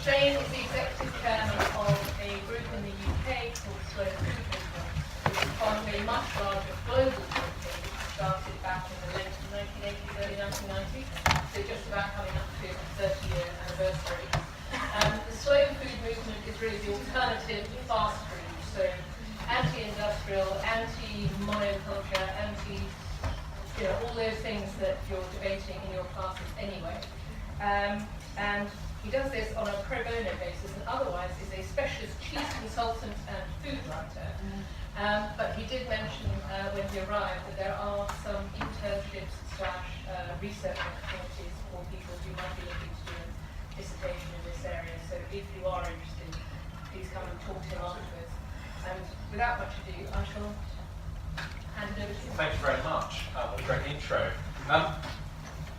Shane is the executive chairman of a group in the UK called Slow Food Movement, which is part of a much larger global campaign which started back in the late 1980s, early 1990s, so just about coming up to its 30-year anniversary. The Slow Food Movement is really the alternative to fast food, so anti-industrial, anti-monoculture, all those things that you're debating in your classes anyway. And he does this on a pro bono basis, and otherwise is a specialist cheese consultant and food writer. But he did mention when he arrived that there are some internships / research opportunities for people who might be looking to do a dissertation in this area. So if you are interested, please come and talk to him afterwards. And without much ado, I shall hand it over to you. Thank you very much. What a great intro.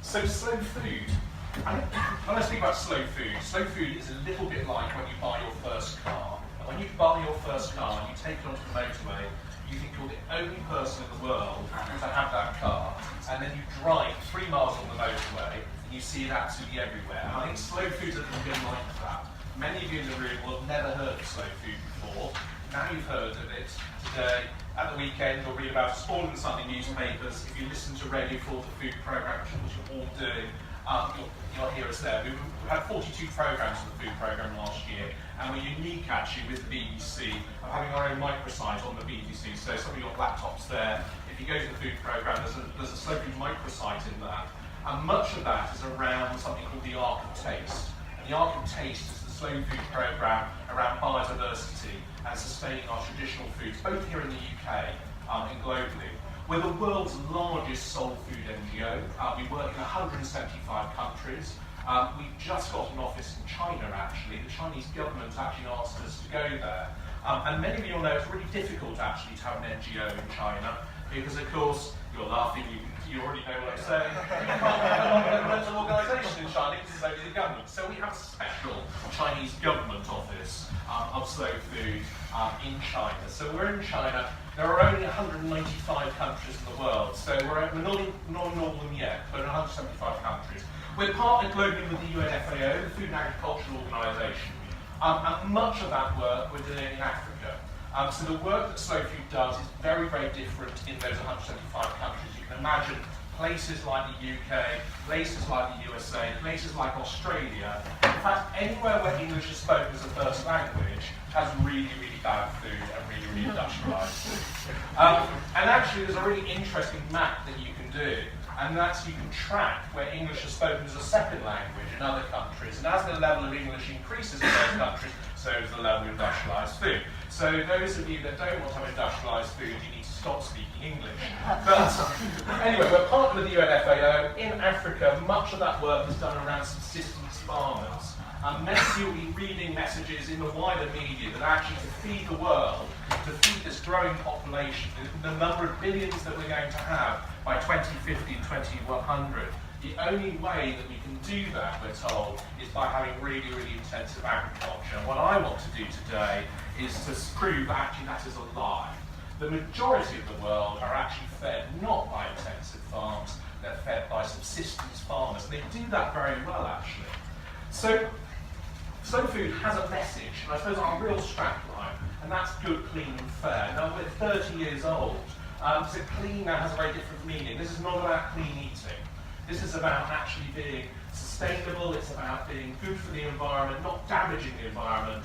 So slow food. When I speak about slow food is a little bit like when you buy your first car. And when you buy your first car and you take it onto the motorway, you think you're the only person in the world to have that car. And then you drive 3 miles on the motorway and you see it absolutely everywhere. And I think slow food is a little bit like that. Many of you in the room will have never heard of slow food before. Now you've heard of it today. At the weekend, you'll read about it all in the Sunday newspapers. If you listen to Radio 4, the food programme, which you're all doing, you'll hear us there. We had 42 programmes on the food programme last year, and we're unique actually with the BBC of having our own microsite on the BBC. So some of your laptops there, if you go to the food programme, there's a slow food microsite in that. And much of that is around something called the Arc of Taste. And the Arc of Taste is the slow food programme around biodiversity and sustaining our traditional foods, both here in the UK and globally. We're the world's largest soul food NGO. We work in 175 countries. We've just got an office in China, actually. The Chinese government actually asked us to go there. And many of you will know it's really difficult, actually, to have an NGO in China, because, of course, you're laughing, you already know what I'm saying. You can't have a non-governmental organisation in China, because it's only the government. So we have a special Chinese government office of slow food in China. So we're in China. There are only 195 countries in the world, so we're not in all of them yet, but in 175 countries. We're partnered globally with the UNFAO, the Food and Agricultural Organisation, and much of that work we're doing in Africa. So the work that Slow Food does is very, very different in those 175 countries. You can imagine places like the UK, places like the USA, places like Australia. In fact, anywhere where English is spoken as a first language has really, really bad food and really, really industrialised food. And actually, there's a really interesting map that you can do, and that's you can track where English is spoken as a second language in other countries. And as the level of English increases in those countries, so is the level of industrialised food. So those of you that don't want to have industrialised food, you need to stop speaking English. But anyway, we're partnered with the UNFAO. In Africa, much of that work is done around subsistence farmers. Many of you will be reading messages in the wider media that actually to feed the world, to feed this growing population, the number of billions that we're going to have by 2050 and 2100, the only way that we can do that, we're told, is by having really, really intensive agriculture. And what I want to do today is to prove that actually that is a lie. The majority of the world are actually fed not by intensive farms, they're fed by subsistence farmers. And they do that very well, actually. So, Slow Food has a message, and I suppose our real strapline, and that's good, clean and fair. Now, we're 30 years old, so clean now has a very different meaning. This is not about clean eating. This is about actually being sustainable, it's about being good for the environment, not damaging the environment.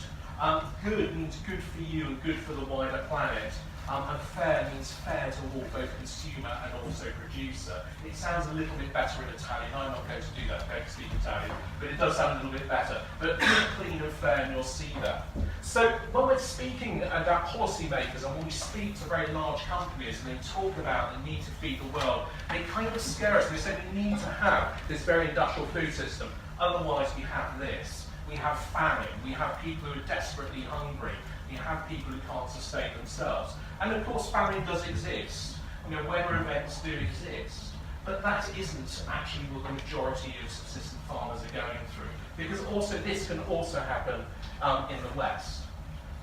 Good means good for you and good for the wider planet. And fair means fair to all, both consumer and also producer. It sounds a little bit better in Italian. I'm not going to do that, I'm going to speak Italian, but it does sound a little bit better. But good, clean and fair, and you'll see that. So when we're speaking about policymakers and when we speak to very large companies and they talk about the need to feed the world, they kind of scare us. They say we need to have this very industrial food system, otherwise we have this. We have famine, we have people who are desperately hungry, we have people who can't sustain themselves. And of course famine does exist. Weather events do exist. But that isn't actually what the majority of subsistence farmers are going through. Because also this can also happen in the West.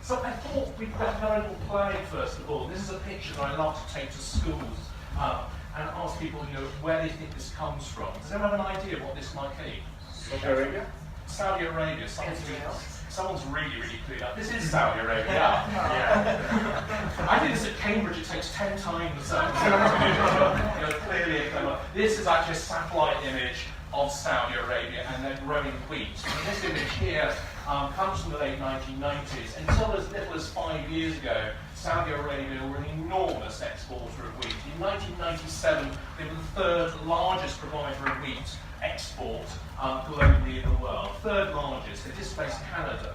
So I thought we'd have a little play first of all. This is a picture that I love to take to schools and ask people, where they think this comes from. Does anyone have an idea what this might be? Saudi Arabia? Saudi Arabia, someone's really, really clued up. This is Saudi Arabia. Yeah. I did this at Cambridge, it takes 10 times. Clearly, this is actually a satellite image of Saudi Arabia, and they're growing wheat. And this image here comes from the late 1990s. Until as little as 5 years ago, Saudi Arabia were an enormous exporter of wheat. In 1997, they were the third largest provider of wheat export globally in the world. Third largest. They displaced Canada.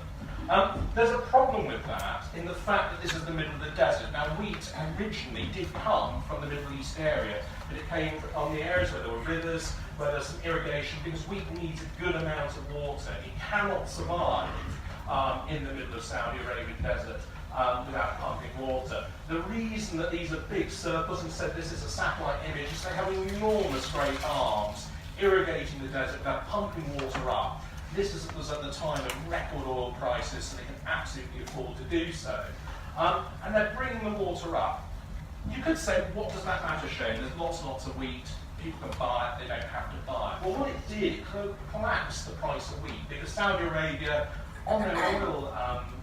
There's a problem with that in the fact that this is the middle of the desert. Now, wheat originally did come from the Middle East area, but it came from the areas where there were rivers, where there's some irrigation, because wheat needs a good amount of water. It cannot survive in the middle of Saudi Arabian desert without pumping water. The reason that these are big circles, and said this is a satellite image, is they have enormous great arms irrigating the desert, they're pumping water up. This was at the time of record oil prices, so they can absolutely afford to do so. And they're bringing the water up. You could say, what does that matter, Shane? There's lots and lots of wheat. People can buy it, they don't have to buy it. Well, what it did, it collapsed the price of wheat, because Saudi Arabia, on their oil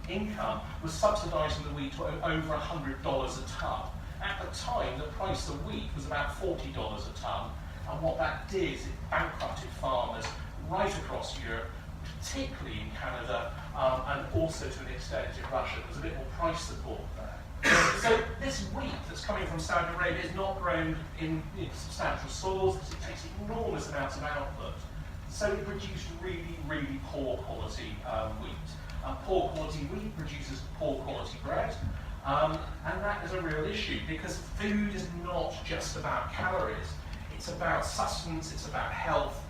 income, was subsidising the wheat to over $100 a tonne. At the time, the price of wheat was about $40 a tonne, and what that did is it bankrupted farmers right across Europe, particularly in Canada, and also to an extent in Russia. There's a bit more price support there. So this wheat that's coming from Saudi Arabia is not grown in substantial soils, because it takes enormous amounts of output. So it produced really, really poor quality wheat. Poor quality wheat produces poor quality bread, and that is a real issue, because food is not just about calories. It's about sustenance, it's about health,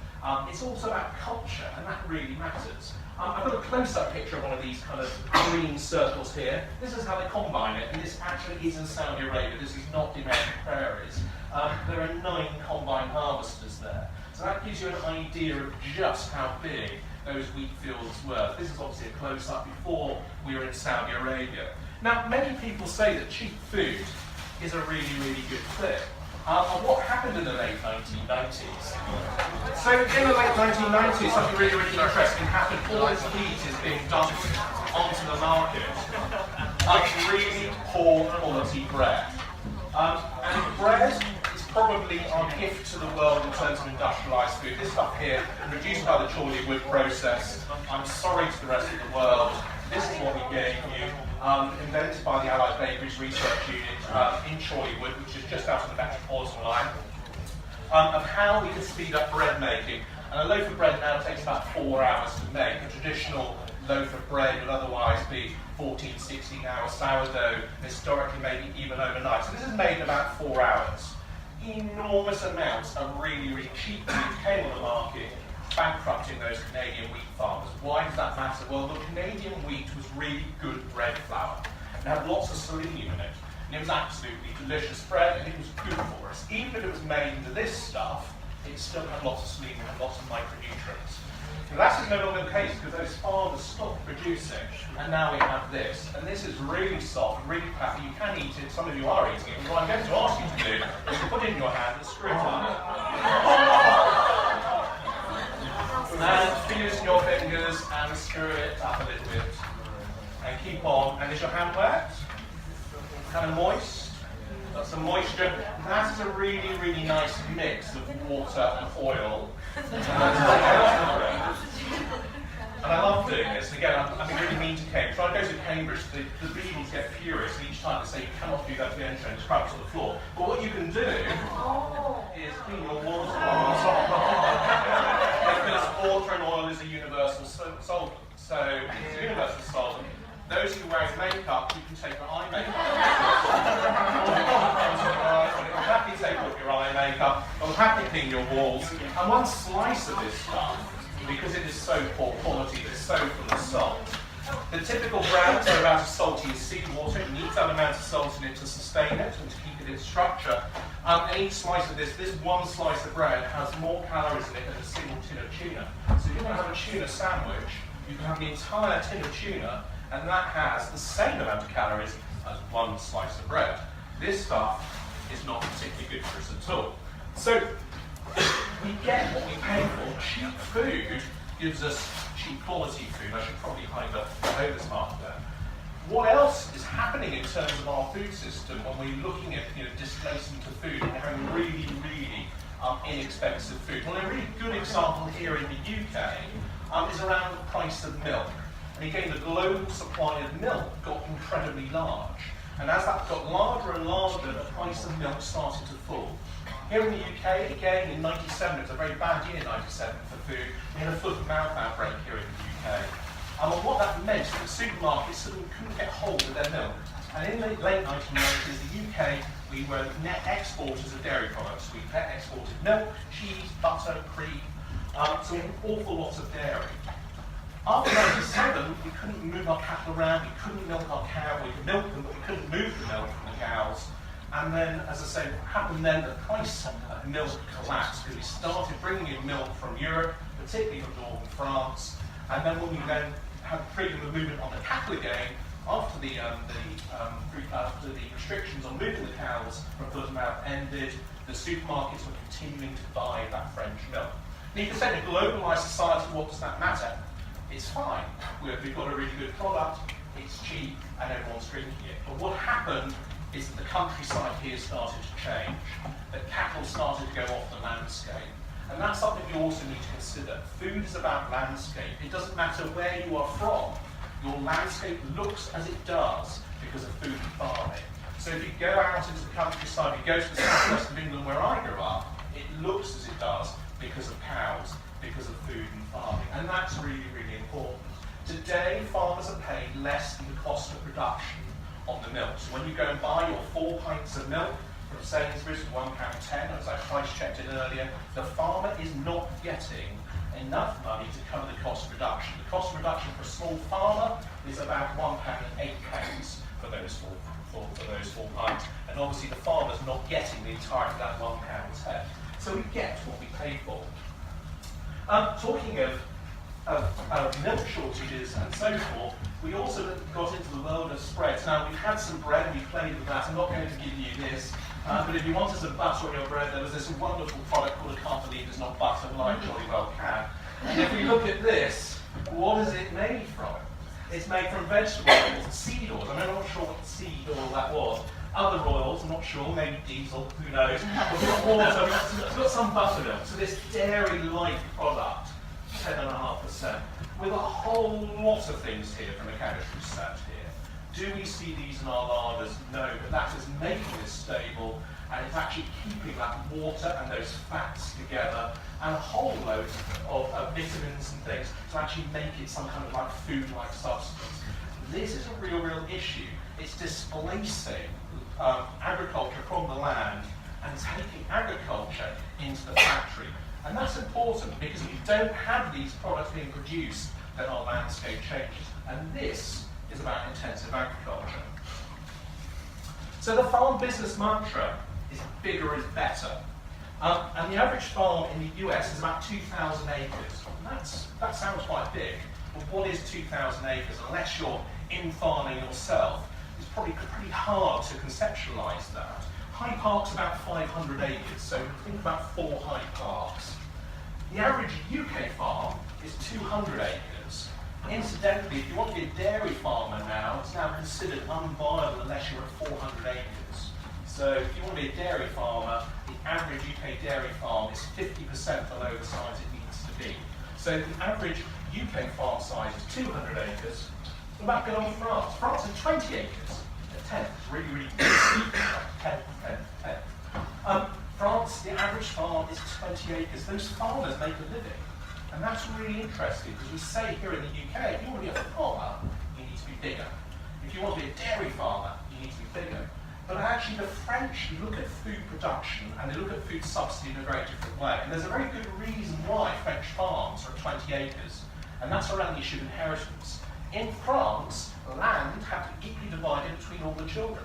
it's also about culture, and that really matters. I've got a close-up picture of one of these kind of green circles here. This is how they combine it, and this actually is in Saudi Arabia. This is not the American prairies. There are 9 combine harvesters there. So that gives you an idea of just how big those wheat fields were. This is obviously a close-up before we were in Saudi Arabia. Now, many people say that cheap food is a really, really good thing. And what happened in the late 1990s? So in the late 1990s, something really, really interesting happened. All this wheat is being dumped onto the market. Really poor quality bread. And bread is probably our gift to the world in terms of industrialised food. This stuff here, produced by the Chorley wood process. I'm sorry to the rest of the world. This is what we gave you. Invented by the Allied Bakeries Research Unit in Chorley Wood, which is just out of the Metropolitan line, of how we can speed up bread making. And a loaf of bread now takes about 4 hours to make. A traditional loaf of bread would otherwise be 14, 16 hours. Sourdough, historically, maybe even overnight. So this is made in about 4 hours. Enormous amounts of really, really cheap wheat came on the market, bankrupting those Canadian wheat farmers. Why does that matter? Well, the Canadian wheat was really good bread flour. It had lots of selenium in it, and it was absolutely delicious bread, and it was good for us. Even if it was made into this stuff, it still had lots of selenium and lots of micronutrients. Now, that is no longer the case, because those farmers stopped producing, and now we have this. And this is really soft, really puffy. You can eat it. Some of you are eating it. And what I'm going to ask you to do is to put it in your hand and screw it up. And feel it in your fingers and screw it up a little bit. And keep on. And is your hand wet? Kind of moist? Got some moisture. That is a really, really nice mix of water and oil. And I love doing this. And again, I'm being really mean to Cambridge. When I go to Cambridge, the beagles get furious, and each time they say you cannot do that to the entrance, and scrubs on the floor. But what you can do is clean your walls. Because water and oil is a universal solvent. So it's a universal solvent. Those who wear makeup, you can take your eye makeup. You'll happily take off your eye makeup. You'll happily clean your walls. And one slice of this stuff, because it is so poor quality, it is so full of salt. The typical brands are about as salty as seawater. You need that amount of salt in it to sustain it and to keep it in structure. And each slice of this one slice of bread has more calories in it than a single tin of tuna. So if you're going to have a tuna sandwich, you can have the entire tin of tuna, and that has the same amount of calories as one slice of bread. This stuff is not particularly good for us at all. So we get what we pay for. Cheap food gives us cheap quality food. I should probably hide the mark there. What else is happening in terms of our food system when we're looking at displacement of food and having really, really inexpensive food? Well, a really good example here in the UK is around the price of milk. And again, the global supply of milk got incredibly large. And as that got larger and larger, the price of milk started to fall. Here in the UK, again, in 97, it was a very bad year, 97, for food. We had a foot-and-mouth outbreak here in the UK. And what that meant is that supermarkets suddenly couldn't get hold of their milk. And in the late 1990s, the UK, we were net exporters of dairy products. We net exported milk, cheese, butter, cream, so an awful lot of dairy. After 97, we couldn't move our cattle around, we couldn't milk our cow, we could milk them, but we couldn't move the milk from the cows. And then, as I say, what happened then, the price of milk collapsed because we started bringing in milk from Europe, particularly from northern France. And then when we then had freedom of movement on the cattle again, after the restrictions on moving the cows from foot and mouth ended, the supermarkets were continuing to buy that French milk. And you can say in a globalised society, what does that matter? It's fine. We've got a really good product, it's cheap, and everyone's drinking it. But what happened is that the countryside here started to change, that cattle started to go off the landscape. And that's something you also need to consider. Food is about landscape. It doesn't matter where you are from. Your landscape looks as it does because of food and farming. So if you go out into the countryside, you go to the southwest of England where I grew up, it looks as it does because of cows, because of food and farming. And that's really, really important. Today, farmers are paid less than the cost of production on the milk. So when you go and buy your 4 pints of milk from Sainsbury's for £1.10, as I price checked it earlier, the farmer is not getting enough money to cover the cost of production. The cost of production for a small farmer is about £1.08 for those four pints. And obviously the farmer's not getting the entirety of that £1.10. So we get what we pay for. Talking of milk shortages and so forth, we also got into the world of spreads. Now, we've had some bread, we've played with that. I'm not going to give you this, but if you wanted some butter on your bread, there was this wonderful product called I Can't Believe It's Not Butter, well, I jolly well can. And if we look at this, what is it made from? It's made from vegetable oils, seed oils. I'm not sure what seed oil that was. Other oils, I'm not sure, maybe diesel, who knows. But we've got water, we've got some buttermilk. So this dairy-like product, 10.5%, with a whole lot of things here from a chemistry set here. Do we see these in our larders? No, but that is making this stable, and it's actually keeping that water and those fats together, and a whole load of vitamins and things to actually make it some kind of like food-like substance. This is a real issue. It's displacing agriculture from the land and taking agriculture into the factory. And that's important because if you don't have these products being produced, then our landscape changes. And this is about intensive agriculture. So the farm business mantra is bigger is better. And the average farm in the US is about 2,000 acres. And that sounds quite big. But what is 2,000 acres? Unless you're in farming yourself, it's probably pretty hard to conceptualise that. Hyde Park's about 500 acres, so think about 4 Hyde Parks. The average UK farm is 200 acres. Incidentally, if you want to be a dairy farmer now, it's now considered unviable unless you're at 400 acres. So if you want to be a dairy farmer, the average UK dairy farm is 50% below the size it needs to be. So the average UK farm size is 200 acres. What about good old France? France is 20 acres. A tenth, really, really big. 10. France, the average farm is 20 acres. Those farmers make a living. And that's really interesting because we say here in the UK, if you want to be a farmer, you need to be bigger. If you want to be a dairy farmer, you need to be bigger. But actually the French look at food production and they look at food subsidy in a very different way. And there's a very good reason why French farms are 20 acres. And that's around the issue of inheritance. In France, land had to be equally divided between all the children.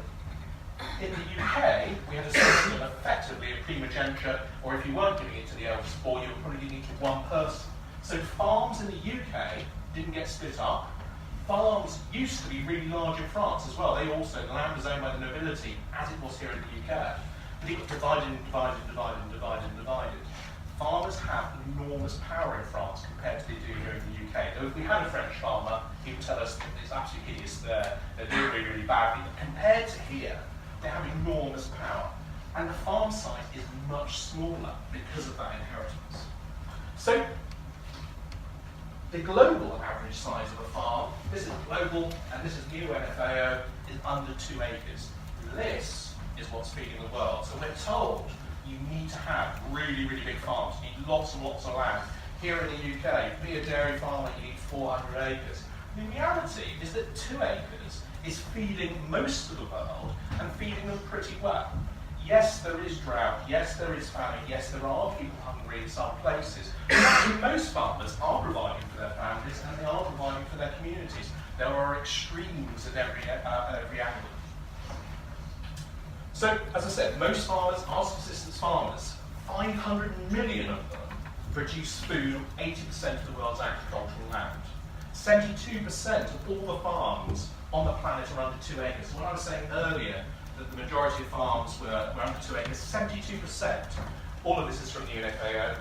In the UK, we had a system effectively of primogeniture, or if you weren't giving it to the eldest boy, you were probably giving it to one person. So farms in the UK didn't get split up. Farms used to be really large in France as well. They also, the land was owned by the nobility, as it was here in the UK. But it got divided and divided and divided and divided and divided. farmers have enormous power in France compared to they do here in the UK. Though if we had a French farmer, he would tell us that it's absolutely hideous there, they're doing really, really badly. But compared to here, they have enormous power. And the farm size is much smaller because of that inheritance. So, the global average size of a farm, this is global and this is new NFAO, is under 2 acres. This is what's feeding the world. So we're told you need to have really, really big farms. You need lots and lots of land. Here in the UK, to be a dairy farmer, you need 400 acres. The reality is that 2 acres is feeding most of the world and feeding them pretty well. Yes, there is drought. Yes, there is famine. Yes, there are people hungry in some places. But actually, most farmers are providing for their families and they are providing for their communities. There are extremes at every angle. So, as I said, most farmers are subsistence farmers. 500 million of them produce food on 80% of the world's agricultural land. 72% of all the farms on the planet are under 2 acres. So when I was saying earlier that the majority of farms were under 2 acres, 72%. All of this is from the UNFAO.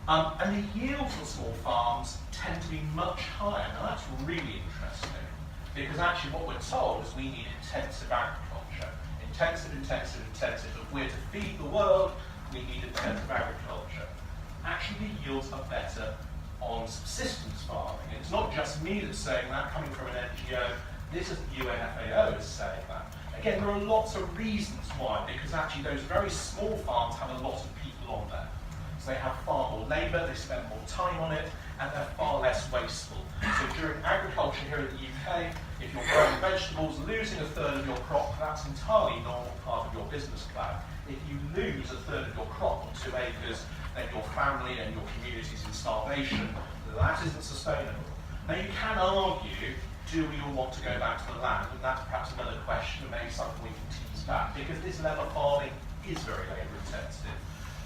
And the yields on small farms tend to be much higher. Now that's really interesting, because actually what we're told is we need intensive agriculture. Intensive. If we're to feed the world, we need intensive agriculture. Actually, the yields are better on subsistence farming. And it's not just me that's saying that, coming from an NGO. This is the UNFAO is saying that. Again, there are lots of reasons why, because actually those very small farms have a lot of people on there. So they have far more labour, they spend more time on it, and they're far less wasteful. So during agriculture here in the UK, if you're growing vegetables, losing a third of your crop, that's entirely normal part of your business plan. If you lose a third of your crop on 2 acres, then your family and your community's in starvation. That isn't sustainable. Now you can argue, do we all want to go back to the land? And that's perhaps another question, and maybe something we can tease back, because this level of farming is very labour intensive.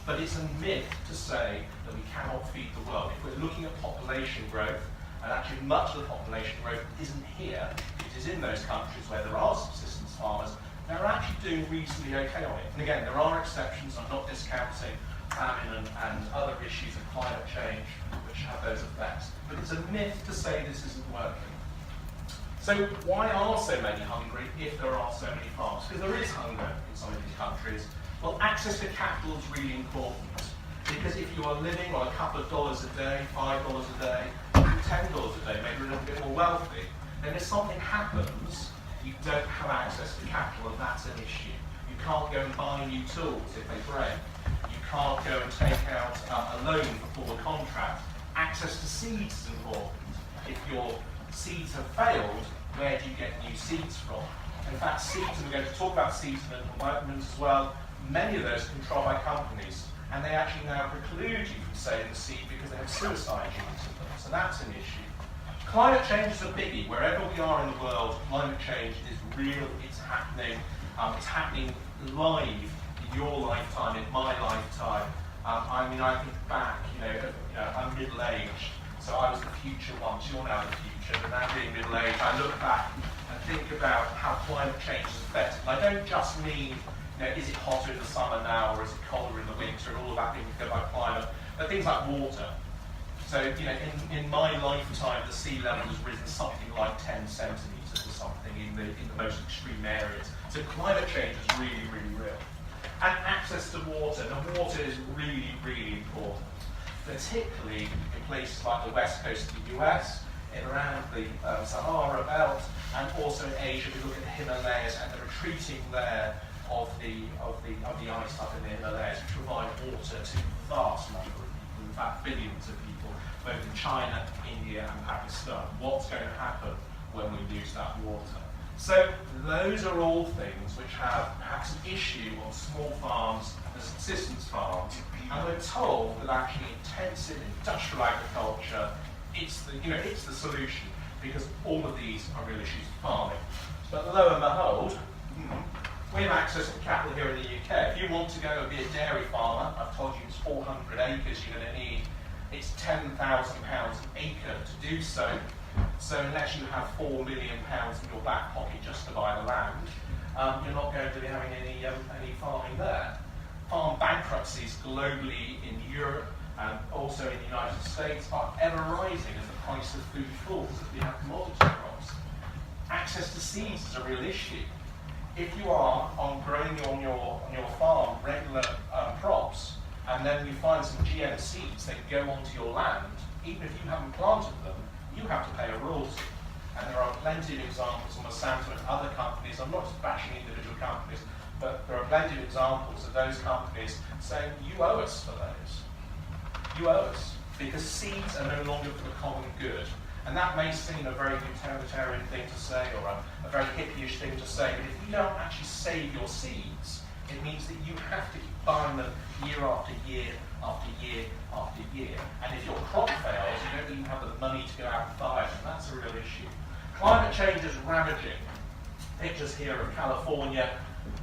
But it's a myth to say that we cannot feed the world. If we're looking at population growth, and actually much of the population growth isn't here, it is in those countries where there are subsistence farmers, they're actually doing reasonably okay on it. And again, there are exceptions, I'm not discounting famine and other issues of climate change which have those effects. But it's a myth to say this isn't working. So why are so many hungry if there are so many farms? Because there is hunger in some of these countries. Well, access to capital is really important. Because if you are living on a couple of dollars a day, $5 a day, $10 a day, maybe a little bit more wealthy, then if something happens, you don't have access to capital, and that's an issue. You can't go and buy new tools if they break. You can't go and take out a loan for forward contract. Access to seeds is important. If your seeds have failed, where do you get new seeds from? In fact, seeds, and we're going to talk about seeds and vitamins as well, many of those are controlled by companies, and they actually now preclude you from selling the seed because they have suicide genes in them. So that's an issue. Climate change is a biggie. Wherever we are in the world, climate change is real, it's happening live in your lifetime, in my lifetime. I mean, I think back, I'm middle-aged, so I was the future once, you're now the future, but now being middle-aged, I look back and think about how climate change has affected. And I don't just mean, is it hotter in the summer now, or is it colder in the winter, and all of that things go by climate, but things like water. So, in my lifetime, the sea level has risen something like 10 centimetres or something in the most extreme areas. So climate change is really, really real. And access to water. Now, water is really, really important, particularly in places like the west coast of the US, in around the Sahara Belt, and also in Asia. We look at the Himalayas and the retreating there of the ice up in the Himalayas, which provide water to a vast number of people, in fact billions of people, both in China, India and Pakistan. What's going to happen when we lose that water? So those are all things which have perhaps an issue on small farms and subsistence farms, and we're told that actually intensive industrial agriculture, it's the solution, because all of these are real issues of farming. But lo and behold, we have access to capital here in the UK. If you want to go and be a dairy farmer, I've told you it's 400 acres you're going to need. It's £10,000 an acre to do so. So unless you have £4 million in your back pocket just to buy the land, you're not going to be having any farming there. Farm bankruptcies globally in Europe and also in the United States are ever rising as the price of food falls as we have commodity crops. Access to seeds is a real issue. If you are growing on your farm regular crops, and then you find some GM seeds that go onto your land, even if you haven't planted them, you have to pay a royalty. And there are plenty of examples on Monsanto and other companies, I'm not just bashing individual companies, but there are plenty of examples of those companies saying, you owe us for those. You owe us, because seeds are no longer for the common good. And that may seem a very utilitarian thing to say, or a very hippie-ish thing to say, but if you don't actually save your seeds, it means that you have to keep buying them year after year after year after year. And if your crop fails, you don't even have the money to go out and buy it, and that's a real issue. Climate change is ravaging. Pictures here of California,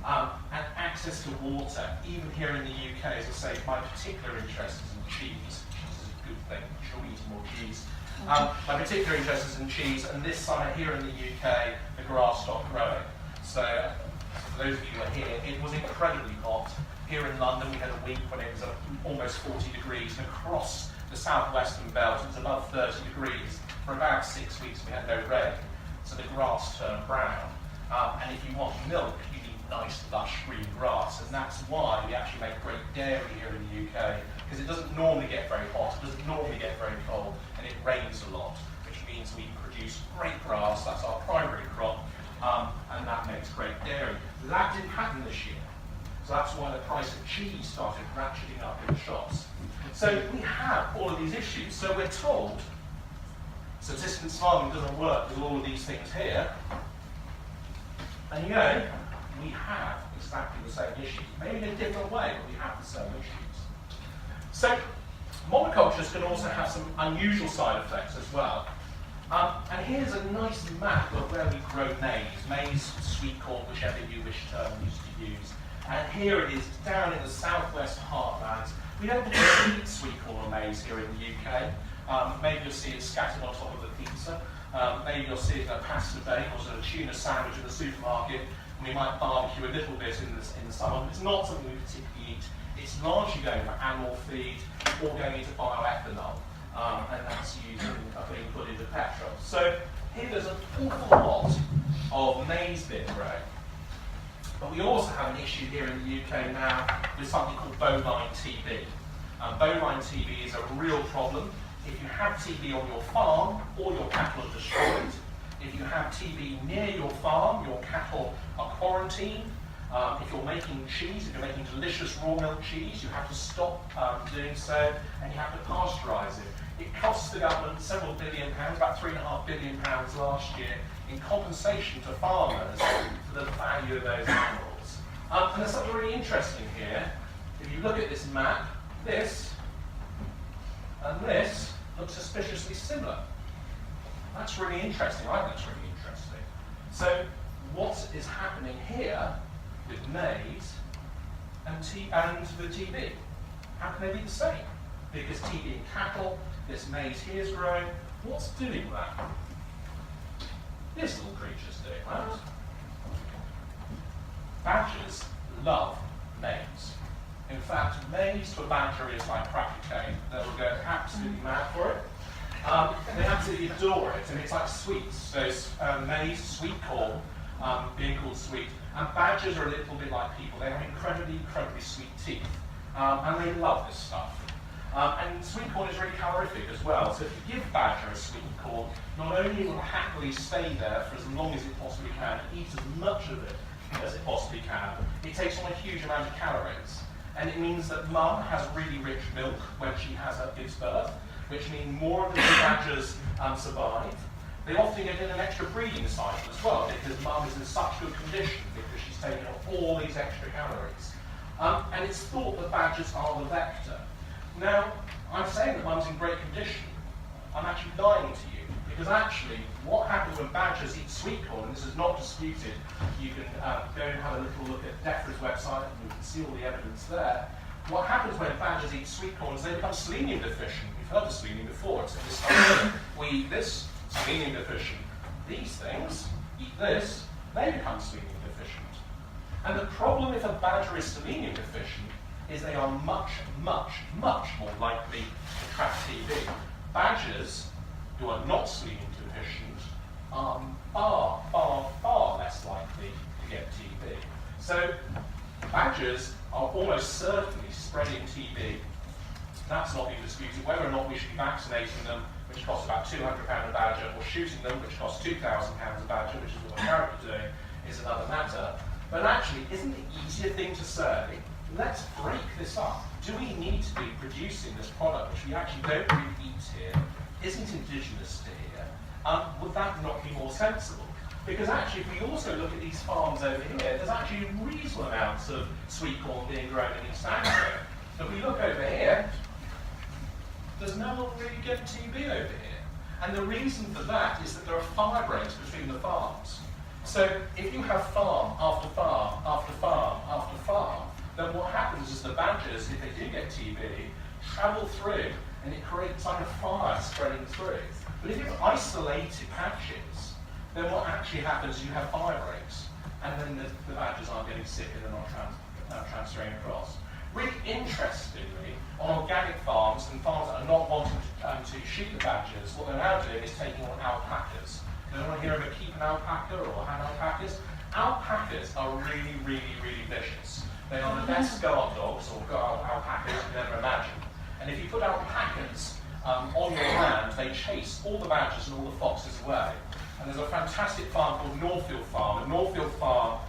and access to water. Even here in the UK, as I say, my particular interest is in cheese. Cheese is a good thing. I'm sure we eat more cheese. My particular interest is in cheese, and this summer here in the UK, the grass stopped growing. So, for those of you who are here, it was incredibly hot. Here in London, we had a week when it was almost 40 degrees, and across the southwestern belt, it was above 30 degrees. For about 6 weeks, we had no rain, so the grass turned brown. And if you want milk, you need nice, lush green grass, and that's why we actually make great dairy here in the UK, because it doesn't normally get very hot, it doesn't normally get very cold, and it rains a lot, which means we produce great grass, that's our primary crop, and that makes great dairy. That didn't happen this year, so that's why the price of cheese started ratcheting up in the shops. So we have all of these issues, so we're told subsistence farming doesn't work with all of these things here, and you know, we have exactly the same issues, maybe in a different way, but we have the same issues. So, monocultures can also have some unusual side effects as well. And here's a nice map of where we grow maize, sweet corn, whichever you wish term you use. And here it is down in the southwest heartlands. We don't eat sweet corn or maize here in the UK. Maybe you'll see it scattered on top of a pizza. Maybe you'll see it in a pasta bake or a tuna sandwich in the supermarket. And we might barbecue a little bit in the summer. It's not something we particularly eat. It's largely going for animal feed or going into bioethanol. And that's used being put into petrol. So here there's an awful lot of maize being grown. But we also have an issue here in the UK now with something called bovine TB. Bovine TB is a real problem. If you have TB on your farm, all your cattle are destroyed. If you have TB near your farm, your cattle are quarantined. If you're making cheese, if you're making delicious raw milk cheese, you have to stop doing so, and you have to pasteurize it. It costs the government several £billion, about £3.5 billion last year, in compensation to farmers for the value of those animals. And there's something really interesting here. If you look at this map, this and this look suspiciously similar. That's really interesting. I think that's really interesting. So what is happening here with maize and the TB? How can they be the same? Because TB in cattle, this maize here is growing. What's doing that? This little creature's doing that. Badgers love maize. In fact, maize to a badger is like crack cocaine. They'll go absolutely mad for it. They absolutely adore it, and it's like sweets. So maize, sweet corn, being called sweet. And badgers are a little bit like people. They have incredibly, incredibly sweet teeth. And they love this stuff. And sweet corn is really calorific as well. So if you give badger a sweet corn, not only will it happily stay there for as long as it possibly can, and eat as much of it as it possibly can, it takes on a huge amount of calories. And it means that mum has really rich milk when she gives birth, which means more of the badgers survive. They often get in an extra breeding cycle as well, because mum is in such good condition because she's taking on all these extra calories. And it's thought that badgers are the vector. Now, I'm saying that mum's in great condition. I'm actually lying to you, because actually, what happens when badgers eat sweet corn, and this is not disputed, you can go and have a little look at DEFRA's website, and you can see all the evidence there. What happens when badgers eat sweet corn is they become selenium deficient. We've heard of selenium before. It's this stuff. We eat this, selenium deficient. These things eat this, they become selenium deficient. And the problem if a badger is selenium deficient is they are much, much, much more likely to track TB. Badgers, who are not sleeping deficient, are far, far, far less likely to get TB. So badgers are almost certainly spreading TB. That's not being disputed. Whether or not we should be vaccinating them, which costs about £200 a badger, or shooting them, which costs £2,000 a badger, which is what we're currently doing, is another matter. But actually, isn't the easier thing to say, let's break this up. Do we need to be producing this product, which we actually don't really eat here, isn't indigenous to here? Would that not be more sensible? Because actually, if we also look at these farms over here, there's actually reasonable amounts of sweet corn being grown in East Anglia. If we look over here, there's no one really getting TB over here. And the reason for that is that there are fire breaks between the farms. So if you have farm after farm after farm after farm, then what happens is the badgers, if they do get TB, travel through and it creates like a fire spreading through. But if you've isolated patches, then what actually happens is you have fire breaks, and then the badgers aren't getting sick and they're not transferring across. Really interestingly, on organic farms and farms that are not wanting to shoot the badgers, what they're now doing is taking on alpacas. Anyone hear of a keep an alpaca or hand alpacas? Alpacas are really, really, really vicious. They are the best guard dogs or guard alpacas you can ever imagine. And if you put alpacas on your land, they chase all the badgers and all the foxes away. And there's a fantastic farm called Northfield Farm. And Northfield Farm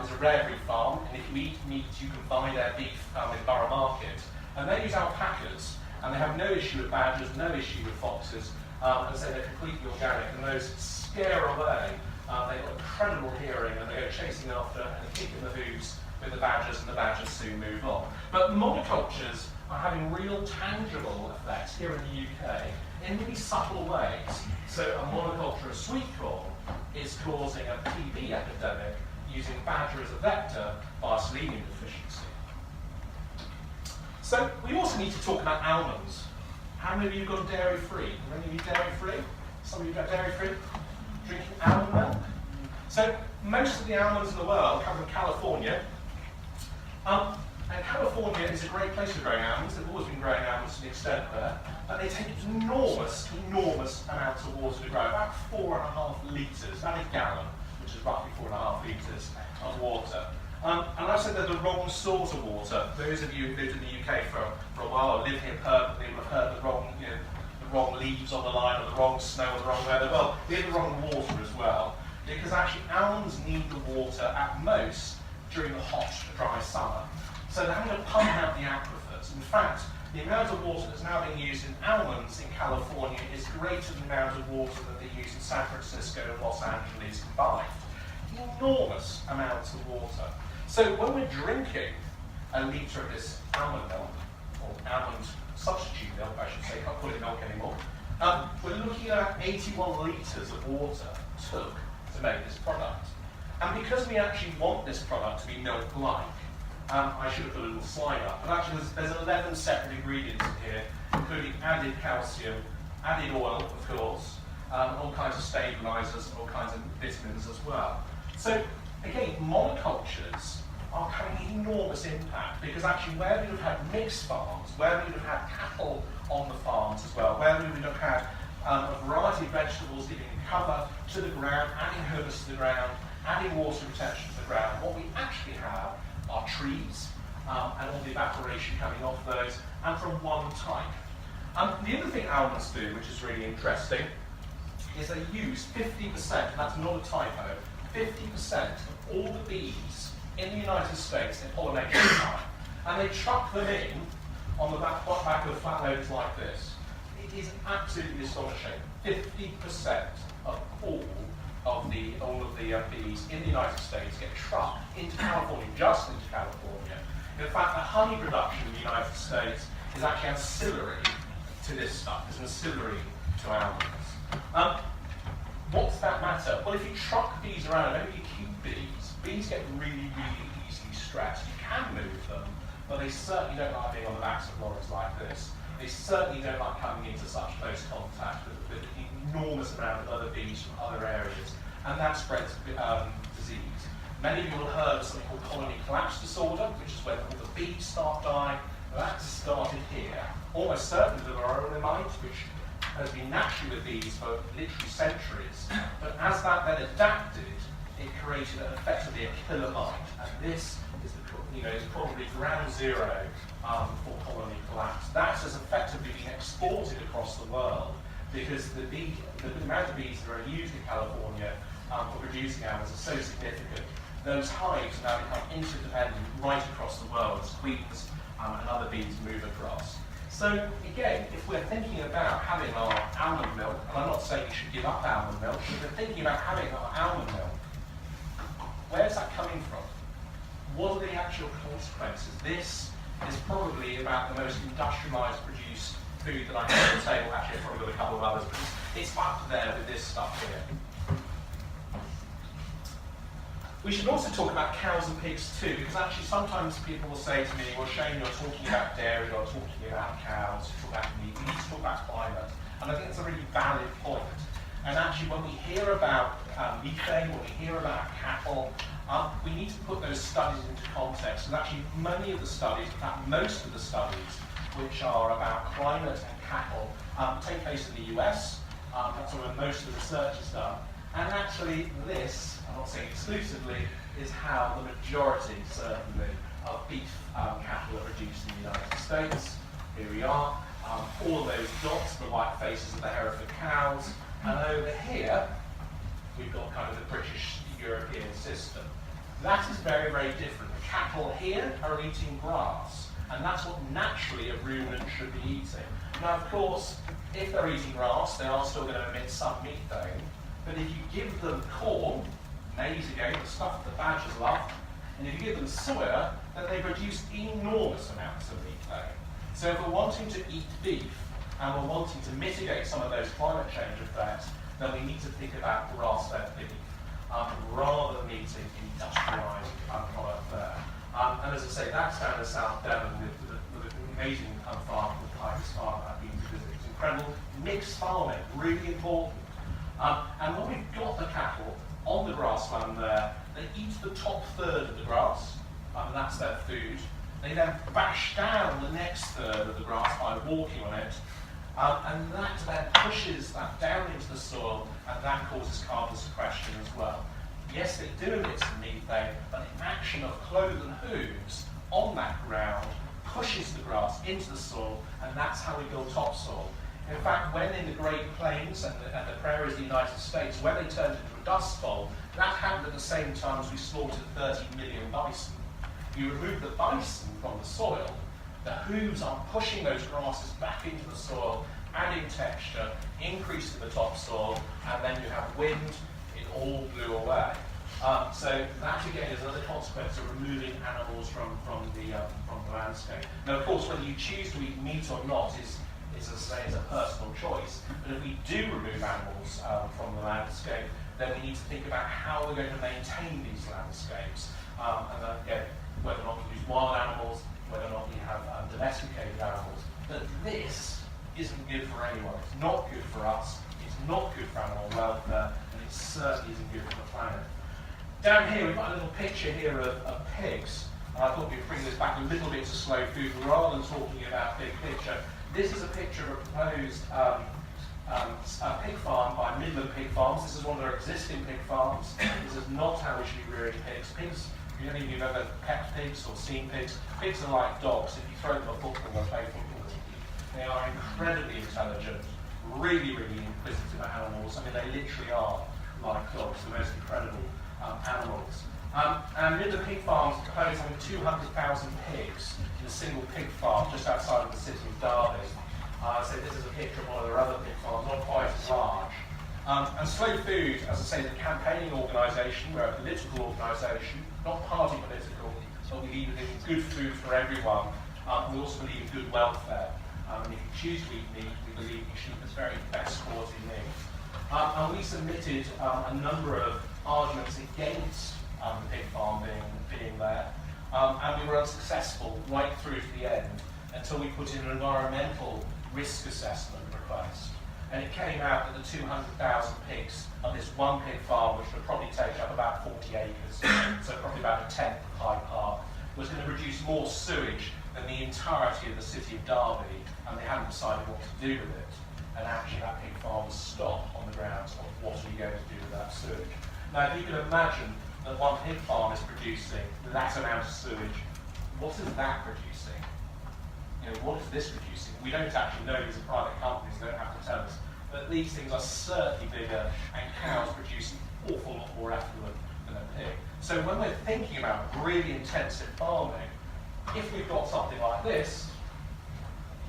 is a rare breed farm, and if you eat meat, you can buy their beef in Borough Market. And they use alpacas, and they have no issue with badgers, no issue with foxes, and so they're completely organic, and those scare away. They've got incredible hearing, and they go chasing after and kicking the hooves with the badgers, and the badgers soon move on. But monocultures are having real tangible effects here in the UK in really subtle ways. So a monoculture of sweet corn is causing a TB epidemic using badger as a vector via selenium deficiency. So we also need to talk about almonds. How many of you got dairy-free? Are any of you dairy-free? Some of you got dairy-free? Drinking almond milk? So most of the almonds in the world come from California. And California is a great place for growing almonds. They've always been growing almonds to an extent there. But they take enormous, enormous amounts of water to grow, about 4.5 litres, not a gallon, which is roughly 4.5 litres of water. And I said they're the wrong sort of water. Those of you who've lived in the UK for a while or live here permanently will have heard the wrong leaves on the line, or the wrong snow, or the wrong weather. Well, they're the wrong water as well, because actually almonds need the water at most during the hot, dry summer. So they're having to pump out the aquifers. In fact, the amount of water that's now being used in almonds in California is greater than the amount of water that they use in San Francisco and Los Angeles combined. Enormous amounts of water. So when we're drinking a litre of this almond milk, or almond substitute milk, I should say, can't call it milk anymore, we're looking at 81 litres of water took to make this product. And because we actually want this product to be milk-like, I should have put a little slide up, but actually there's 11 separate ingredients in here, including added calcium, added oil, of course, all kinds of stabilisers, all kinds of vitamins as well. So again, monocultures are having enormous impact, because actually where we would have had mixed farms, where we would have had cattle on the farms as well, where we would have had a variety of vegetables giving cover to the ground, adding humus to the ground, adding water retention to the ground, what we actually have are trees and all the evaporation coming off those, and from one type. The other thing almonds do, which is really interesting, is they use 50%, and that's not a typo, 50% of all the bees in the United States in pollination time, and they chuck them in on the back of flat loads like this. It is absolutely astonishing. 50% of all of the bees in the United States get trucked into California, just into California. In fact, the honey production in the United States is actually ancillary to this stuff. It's ancillary to almonds. What does that matter? Well, if you truck bees around, maybe you keep bees get really, really easily stressed. You can move them, but they certainly don't like being on the backs of lorries like this. They certainly don't like coming into such close contact with an enormous amount of other bees from other areas, and that spreads disease. Many of you will have heard of something called colony collapse disorder, which is when all the bees start dying. That started here, almost certainly the varroa mite, which has been naturally with bees for literally centuries. But as that then adapted, it created effectively a killer mite. And this is, is probably ground zero for colony collapse. That has effectively been exported across the world because the amount of bees that are used in California for producing almonds are so significant. Those hives now become interdependent right across the world as queens and other bees move across. So again, if we're thinking about having our almond milk, and I'm not saying you should give up almond milk, but if we're thinking about having our almond milk, where's that coming from? What are the actual consequences? This is probably about the most industrialised produced food that I have on the table. Actually, I've probably got a couple of others, but it's up there with this stuff here. We should also talk about cows and pigs too, because actually sometimes people will say to me, well, Shane, you're talking about dairy, you're talking about cows, you're talking about meat, we need to talk about climate. And I think it's a really valid point. And actually when we hear about methane, when we hear about cattle, we need to put those studies into context. And actually many of the studies, in fact most of the studies, which are about climate and cattle, take place in the US. That's where most of the research is done. And actually this, I'm not saying exclusively, is how the majority, certainly, of beef cattle are produced in the United States. Here we are. All of those dots, the white faces of the Hereford cows. And over here, we've got kind of the British European system. That is very, very different. The cattle here are eating grass. And that's what naturally a ruminant should be eating. Now, of course, if they're eating grass, they are still going to emit some methane. But if you give them corn, maize again, the stuff that badgers love, and if you give them soya, then they produce enormous amounts of methane. So if we're wanting to eat beef, and we're wanting to mitigate some of those climate change effects, then we need to think about grass-fed beef, rather than eating industrialised product there. And as I say, that's down in South Devon with an amazing farm called Pike's Farm that I've been to visit. It's incredible. Mixed farming, really important. And when we've got the cattle on the grassland there, they eat the top third of the grass, and that's their food. They then bash down the next third of the grass by walking on it, and that then pushes that down into the soil, and that causes carbon sequestration as well. Yes, they do emit some methane, but the action of cloven hooves on that ground pushes the grass into the soil, and that's how we build topsoil. In fact, when in the Great Plains and the prairies of the United States, when they turned into a dust bowl, that happened at the same time as we slaughtered 30 million bison. You remove the bison from the soil, the hooves are pushing those grasses back into the soil, adding texture, increasing the topsoil, and then you have wind, it all blew away. So that again is another consequence of removing animals from the landscape. Now, of course, whether you choose to eat meat or not is as I say, is a personal choice. But if we do remove animals from the landscape, then we need to think about how we're going to maintain these landscapes. And again, whether or not we use wild animals, whether or not we have domesticated animals. But this isn't good for anyone. It's not good for us. It's not good for animal welfare, and it certainly isn't good for the planet. Down here, we've got a little picture here of pigs. And I thought we'd bring this back a little bit to slow food rather than talking about big picture. This is a picture of a proposed pig farm by Midland Pig Farms. This is one of their existing pig farms. This is not how we should be rearing pigs. Pigs, if any of you have ever pet pigs or seen pigs, pigs are like dogs. If you throw them a football, they'll play football with you. They are incredibly intelligent, really, really inquisitive animals. I mean, they literally are like dogs, the most incredible animals. And Midland Pig Farms propose having 200,000 pigs in a single pig farm just outside of the city of Derby. So this is a picture of one of their other pig farms, not quite as large. And Slow Food, as I say, is a campaigning organisation. We're a political organisation, not party political, but we believe in good food for everyone. We also believe in good welfare. And if you choose to eat meat, we believe you should eat the very best quality meat. And we submitted a number of arguments against the pig farm being there, and we were unsuccessful right through to the end until we put in an environmental risk assessment request. and it came out that the 200,000 pigs on this one pig farm, which would probably take up about 40 acres, so probably about a tenth of Hyde Park, was going to produce more sewage than the entirety of the city of Derby, and they hadn't decided what to do with it. And actually that pig farm was stopped on the grounds of what are you going to do with that sewage. Now, if you can imagine that one pig farm is producing that amount of sewage, what is that producing? You know, what is this producing? We don't actually know. These are private companies, they don't have to tell us. But these things are certainly bigger, and cows produce an awful lot more effluent than a pig. So when we're thinking about really intensive farming, if we've got something like this,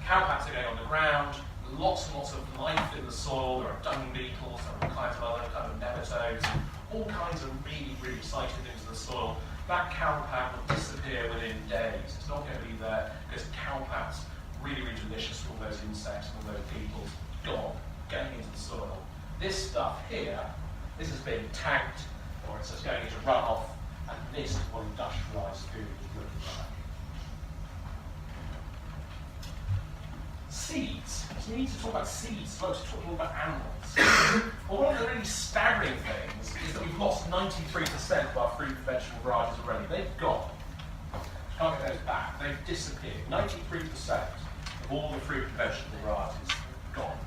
cow pats are going on the ground, lots and lots of life in the soil, there are dung beetles, there are all kinds of other kind of nematodes, all kinds of really, really exciting things in the soil. That cow pat will disappear within days. It's not going to be there because cow pat's really, really delicious for all those insects and all those beetles, gone, going into the soil. This stuff here, this is being tanked, or it's just going into runoff, and this is what industrialised food is looking like. Seeds. So we need to talk about seeds as well as talking about animals. Well, one of the really staggering things is that we've lost 93% of our fruit and vegetable varieties already. They've gone. Can't get those back. They've disappeared. 93% of all the fruit and vegetable varieties gone.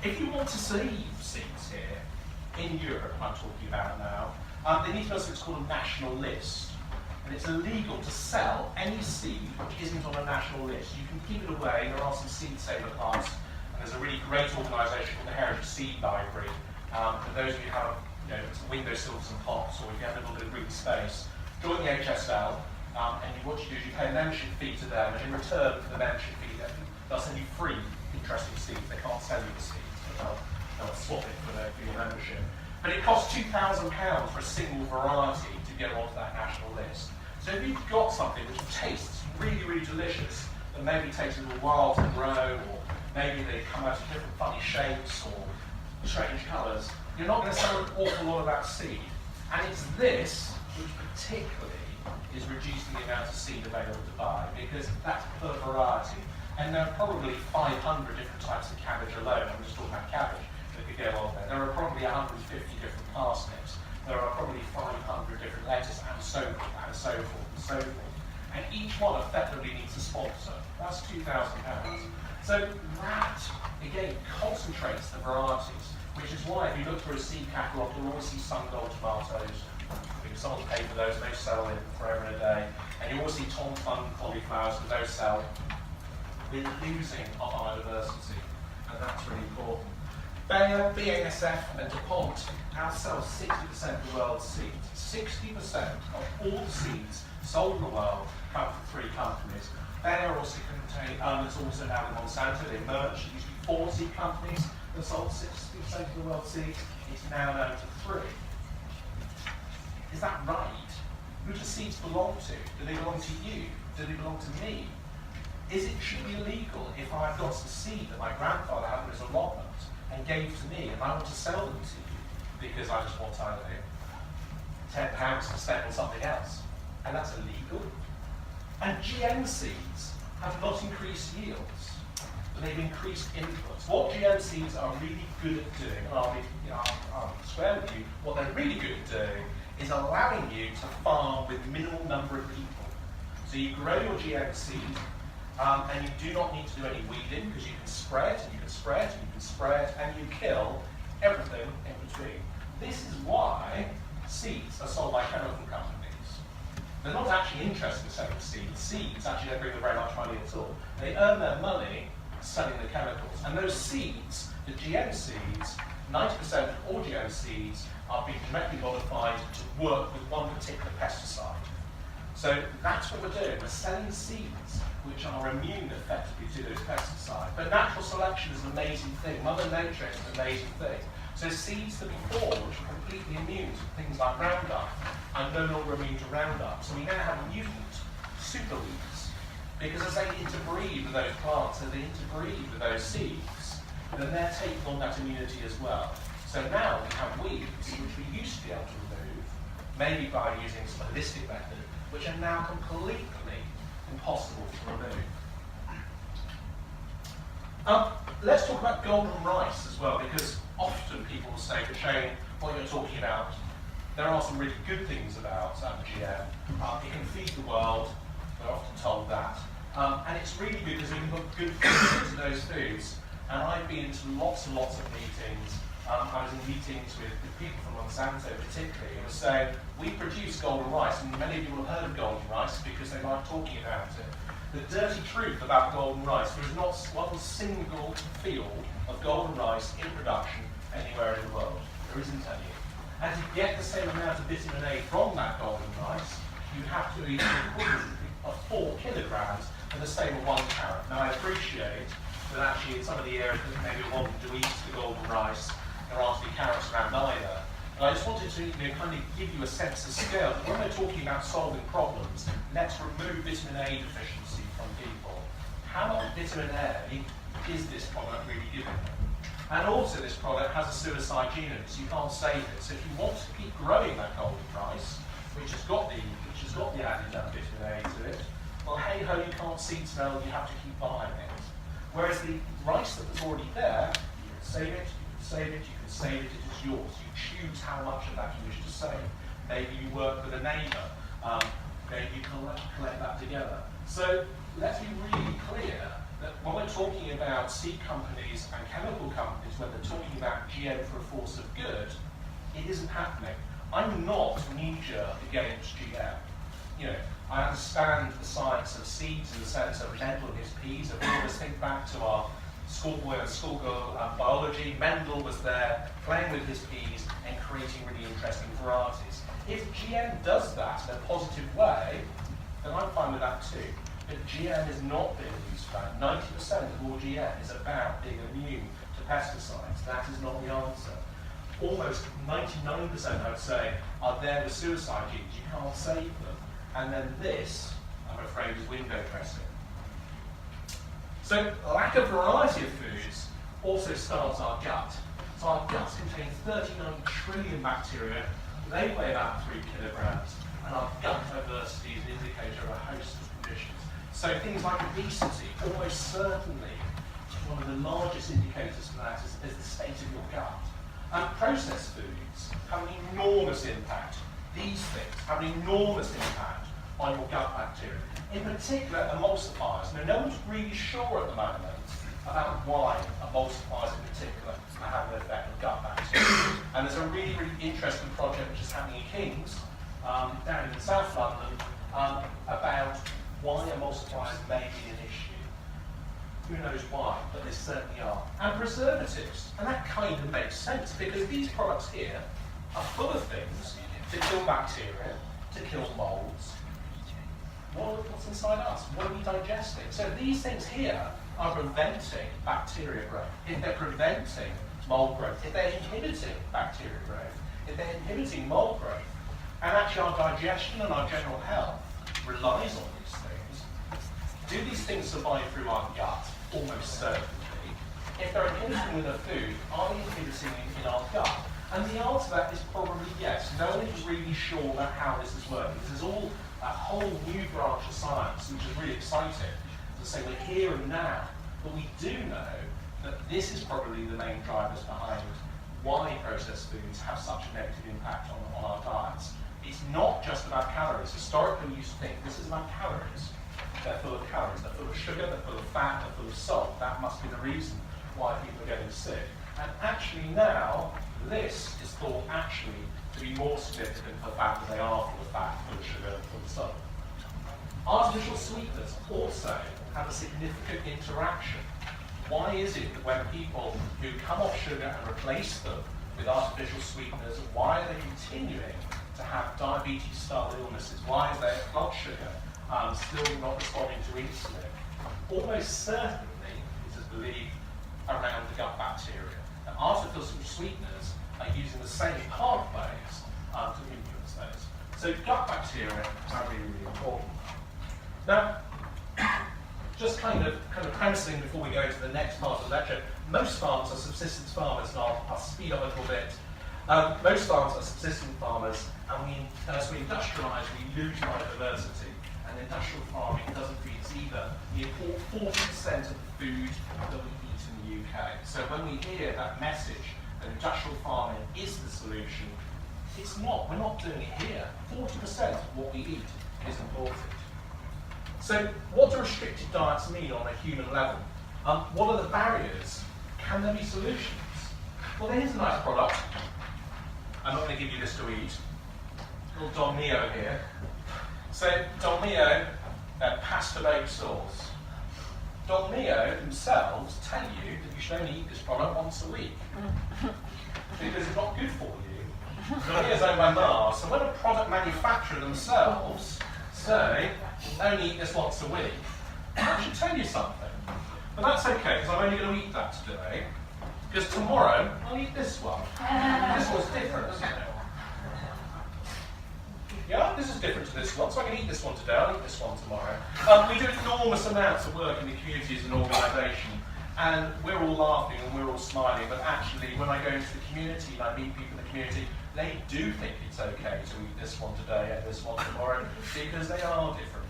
If you want to save seeds here, in Europe I'm talking about now, they need to know what's called a national list. And it's illegal to sell any seed which isn't on a national list. You can keep it away. There are some seed saver plants, and there's a really great organisation called the Heritage Seed Library. For those of you who have, windowsills and pots, or if you have a little bit of green space, join the HSL, and what you do is you pay a membership fee to them, and in return for the membership fee, they'll send you free interesting seeds. They can't sell you the seeds, but they'll swap it for your membership. But it costs £2,000 for a single variety to get onto that national list. So if you've got something which tastes really, really delicious, that maybe takes a little while to grow, or maybe they come out in different funny shapes or strange colours, you're not going to sell an awful lot of that seed. And it's this which particularly is reducing the amount of seed available to buy, because that's per variety. And there are probably 500 different types of cabbage alone. I'm just talking about cabbage that could go on there. There are probably 150 different parsnips. There are probably 500 different lettuce, and so forth, and so forth, and so forth. And each one effectively needs a sponsor. That's £2,000. So that, again, concentrates the varieties, which is why if you look through a seed catalogue, you'll always see sun-gold tomatoes, because someone's paid for those, and they sell in forever and a day. And you always see Tom Thumb cauliflowers, because those sell. We're losing our biodiversity, and that's really important. Bayer, BASF, and DuPont now sell 60% of the world's seeds. 60% of all the seeds sold in the world come from 3 companies. Bayer also contains, it's also now the Monsanto, they merged. It used to be 40 companies that sold 60% of the world's seeds. It's now down to 3. Is that right? Who do seeds belong to? Do they belong to you? Do they belong to me? Should it be illegal if I've got some seed that my grandfather had in his allotment and gave to me, and I want to sell them to you because I just want, I don't know, £10 to spend on something else? And that's illegal. And GM seeds have not increased yields, but they've increased inputs. What GM seeds are really good at doing, and I'll swear with you, what they're really good at doing is allowing you to farm with minimal number of people. So you grow your GM seed, and you do not need to do any weeding, because you can spray it, and you can spray it, and you can spray it, and you kill everything in between. This is why seeds are sold by chemical companies. They're not actually interested in selling seeds. Seeds actually don't bring them very much money at all. They earn their money selling the chemicals. And those seeds, the GM seeds, 90% of all GM seeds are being genetically modified to work with one particular pesticide. So that's what we're doing. We're selling seeds which are immune effectively to those pesticides. But natural selection is an amazing thing. Mother Nature is an amazing thing. So seeds that before, which are completely immune to things like Roundup, are no longer immune to Roundup. So we now have mutant super weeds, because as they interbreed with those plants, as they interbreed with those seeds, then they're taking on that immunity as well. So now we have weeds which we used to be able to remove, maybe by using some holistic method, which are now completely impossible to remove. Let's talk about golden rice as well, because often people will say, but Shane, what you're talking about, there are some really good things about GM. It can feed the world, we're often told that. And it's really good because we can put good food into those foods. And I've been into lots and lots of meetings. I was in meetings with people from Monsanto particularly, who were saying, we produce golden rice, and many of you will have heard of golden rice because they like talking about it. The dirty truth about golden rice, there is not one single field of golden rice in production anywhere in the world. There isn't any. And to get the same amount of vitamin A from that golden rice, you have to eat the equivalent of 4 kilograms and the same with 1 carrot. Now I appreciate that actually in some of the areas that maybe wanting to eat the golden rice, there aren't any carrots around either. And I just wanted to kind of give you a sense of scale. When we're talking about solving problems, let's remove vitamin A deficiency from people. How much vitamin A is this product really giving them? And also this product has a suicide gene in it, so you can't save it. So if you want to keep growing that golden rice, which has got the added vitamin A to it, well hey ho, you can't seed smell, you have to keep buying it. Whereas the rice that was already there, you can save it, you can save it, you can save it, it is yours. You choose how much of that you wish to save. Maybe you work with a neighbour, maybe you collect that together. So let's be really clear that when we're talking about seed companies and chemical companies, when they're talking about GM for a force of good, it isn't happening. I'm not knee-jerk against GM. You know, I understand the science of seeds in the sense of Mendel and his peas. If we always think back to our schoolboy and schoolgirl biology, Mendel was there playing with his peas and creating really interesting varieties. If GM does that in a positive way, then I'm fine with that too. But GM is not being used for that. 90% of all GM is about being immune to pesticides. That is not the answer. Almost 99%, I would say, are there with suicide genes. You can't save them. And then this, I'm afraid, is window dressing. So lack of variety of foods also starves our gut. So our guts contain 39 trillion bacteria. They weigh about 3 kilograms. And our gut diversity is an indicator of a host of conditions. So things like obesity, almost certainly, one of the largest indicators for that is the state of your gut. And processed foods have an enormous impact. These things have an enormous impact on your gut bacteria. In particular, emulsifiers. Now, no one's really sure at the moment about why emulsifiers in particular are having an effect on gut bacteria. And there's a really, really interesting project which is happening in Kings, down in South London, about why emulsifiers may be an issue. Who knows why, but they certainly are. And preservatives. And that kind of makes sense because these products here are full of things to kill bacteria, to kill molds. What's inside us? What are we digesting? So these things here are preventing bacteria growth. If they're preventing mold growth, if they're inhibiting bacteria growth, if they're inhibiting mold growth, and actually our digestion and our general health relies on these things, do these things survive through our gut? Almost certainly. If they're inhibiting in a food, are they inhibiting in our gut? And the answer to that is probably yes. No one is really sure about how this is working. This is all a whole new branch of science, which is really exciting. To say we're here and now, but we do know that this is probably the main drivers behind why processed foods have such a negative impact on our diets. It's not just about calories. Historically, we used to think this is about calories. They're full of calories, they're full of sugar, they're full of fat, they're full of salt. That must be the reason why people are getting sick. And actually now, this is thought actually to be more significant for the fact that they are full of fat, full of sugar, full of salt. Artificial sweeteners also have a significant interaction. Why is it that when people who come off sugar and replace them with artificial sweeteners, why are they continuing to have diabetes-style illnesses? Why is their blood sugar still not responding to insulin? Almost certainly, it is believed, around the gut bacteria. Now, artificial sweeteners are using the same pathways to influence those. So gut bacteria are really, really important. Now, just kind of premising before we go into the next part of the lecture, most farms are subsistence farmers, and I'll speed up a little bit. Most farms are subsistence farmers, and as we industrialise, we lose biodiversity. And industrial farming doesn't feed us either. We import 40% of the food that we eat the UK. So when we hear that message that industrial farming is the solution, it's not. We're not doing it here. 40% of what we eat is imported. So what do restricted diets mean on a human level? What are the barriers? Can there be solutions? Well, here's a nice product. I'm not going to give you this to eat. Little Don Mio here. So Don Mio, pasta-baked sauce. Don Mio themselves tell you that you should only eat this product once a week because it's not good for you. Don Mio's owned by Mars, so when a product manufacturer themselves say only eat this once a week, that should tell you something. But that's okay, because I'm only going to eat that today, because tomorrow I'll eat this one. This one's different, isn't it? Yeah, this is different to this one, so I can eat this one today, I'll eat this one tomorrow. We do enormous amounts of work in the community as an organisation, and we're all laughing and we're all smiling, but actually when I go into the community and I meet people in the community, they do think it's okay to eat this one today and this one tomorrow, because they are different.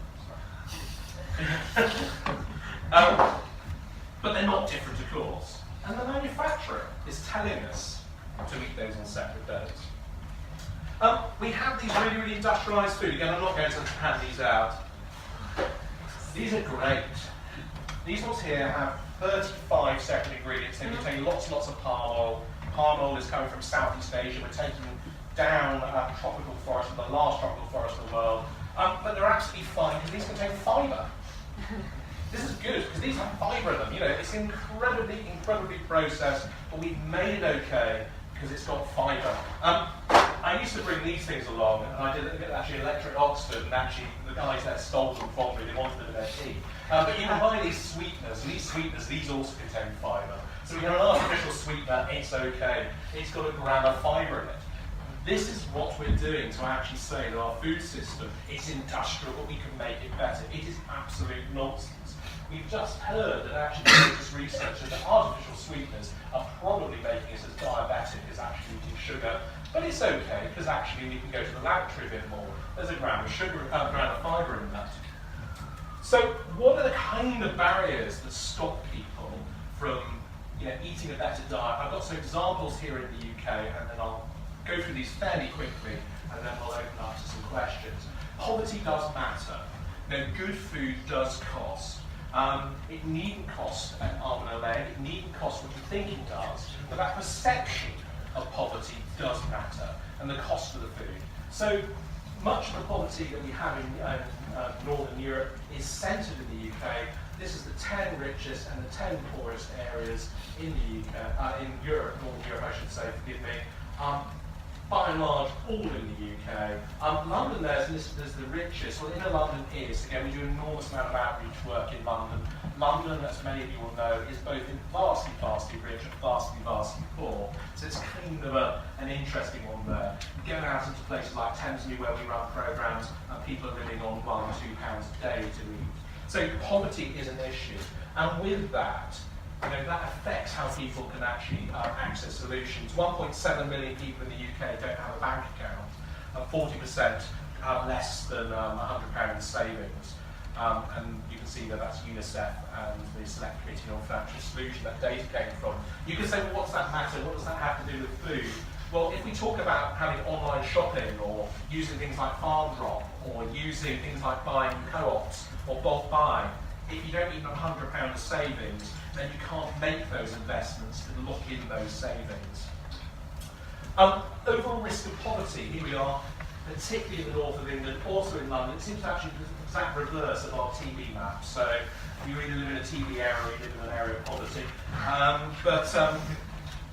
But they're not different, of course. And the manufacturer is telling us to eat those on separate days. We have these really, really industrialised food. Again, I'm not going to hand these out. These are great. These ones here have 35 separate ingredients. They contain lots and lots of palm oil. Palm oil is coming from Southeast Asia. We're taking down tropical forest, the last tropical forest in the world. But they're absolutely fine because these contain fibre. This is good because these have fibre in them. You know, it's incredibly, incredibly processed, but we've made it okay because it's got fibre. I used to bring these things along, and I did actually a lecture at Oxford, and actually the guys there stole them from me. They wanted them in their tea. But you can buy these sweeteners, and these also contain fibre. So we have an artificial sweetener, it's okay. It's got a gram of fibre in it. This is what we're doing to actually say that our food system is industrial, but we can make it better. It is absolute nonsense. We've just heard that actually religious researchers that artificial sweeteners are probably making us as diabetic as actually eating sugar. But it's okay, because actually we can go to the laboratory a bit more. There's a gram of sugar, a gram of fibre in that. So what are the kind of barriers that stop people from eating a better diet? I've got some examples here in the UK, and then I'll go through these fairly quickly, and then we'll open up to some questions. Poverty does matter. Good food does cost. It needn't cost an arm and a leg, it needn't cost what you think it does, but that perception of poverty does matter, and the cost of the food. So much of the poverty that we have in Northern Europe is centred in the UK. This is the 10 richest and the 10 poorest areas in the UK, in Europe, Northern Europe I should say, forgive me. By and large, all in the UK. London there's the richest. Well, inner London is, again, we do an enormous amount of outreach work in London. London, as many of you will know, is both vastly, vastly rich and vastly, vastly poor. So it's kind of an interesting one there. We go out into places like Thamesmead where we run programmes and people are living on £1 or £2 a day to eat. So poverty is an issue. And with that, that affects how people can actually access solutions. 1.7 million people in the UK don't have a bank account, and 40% have less than £100 savings. And you can see that that's UNICEF and the Select Committee on Financial Solutions that data came from. You can say, well, what does that matter? What does that have to do with food? Well, if we talk about having online shopping or using things like Farm Drop or using things like buying co-ops or bulk buying, if you don't even have £100 of savings, then you can't make those investments to lock in those savings. Overall risk of poverty, here we are, particularly in the north of England, also in London. It seems to actually be the exact reverse of our TB map. So we either live in a TB area or we live in an area of poverty.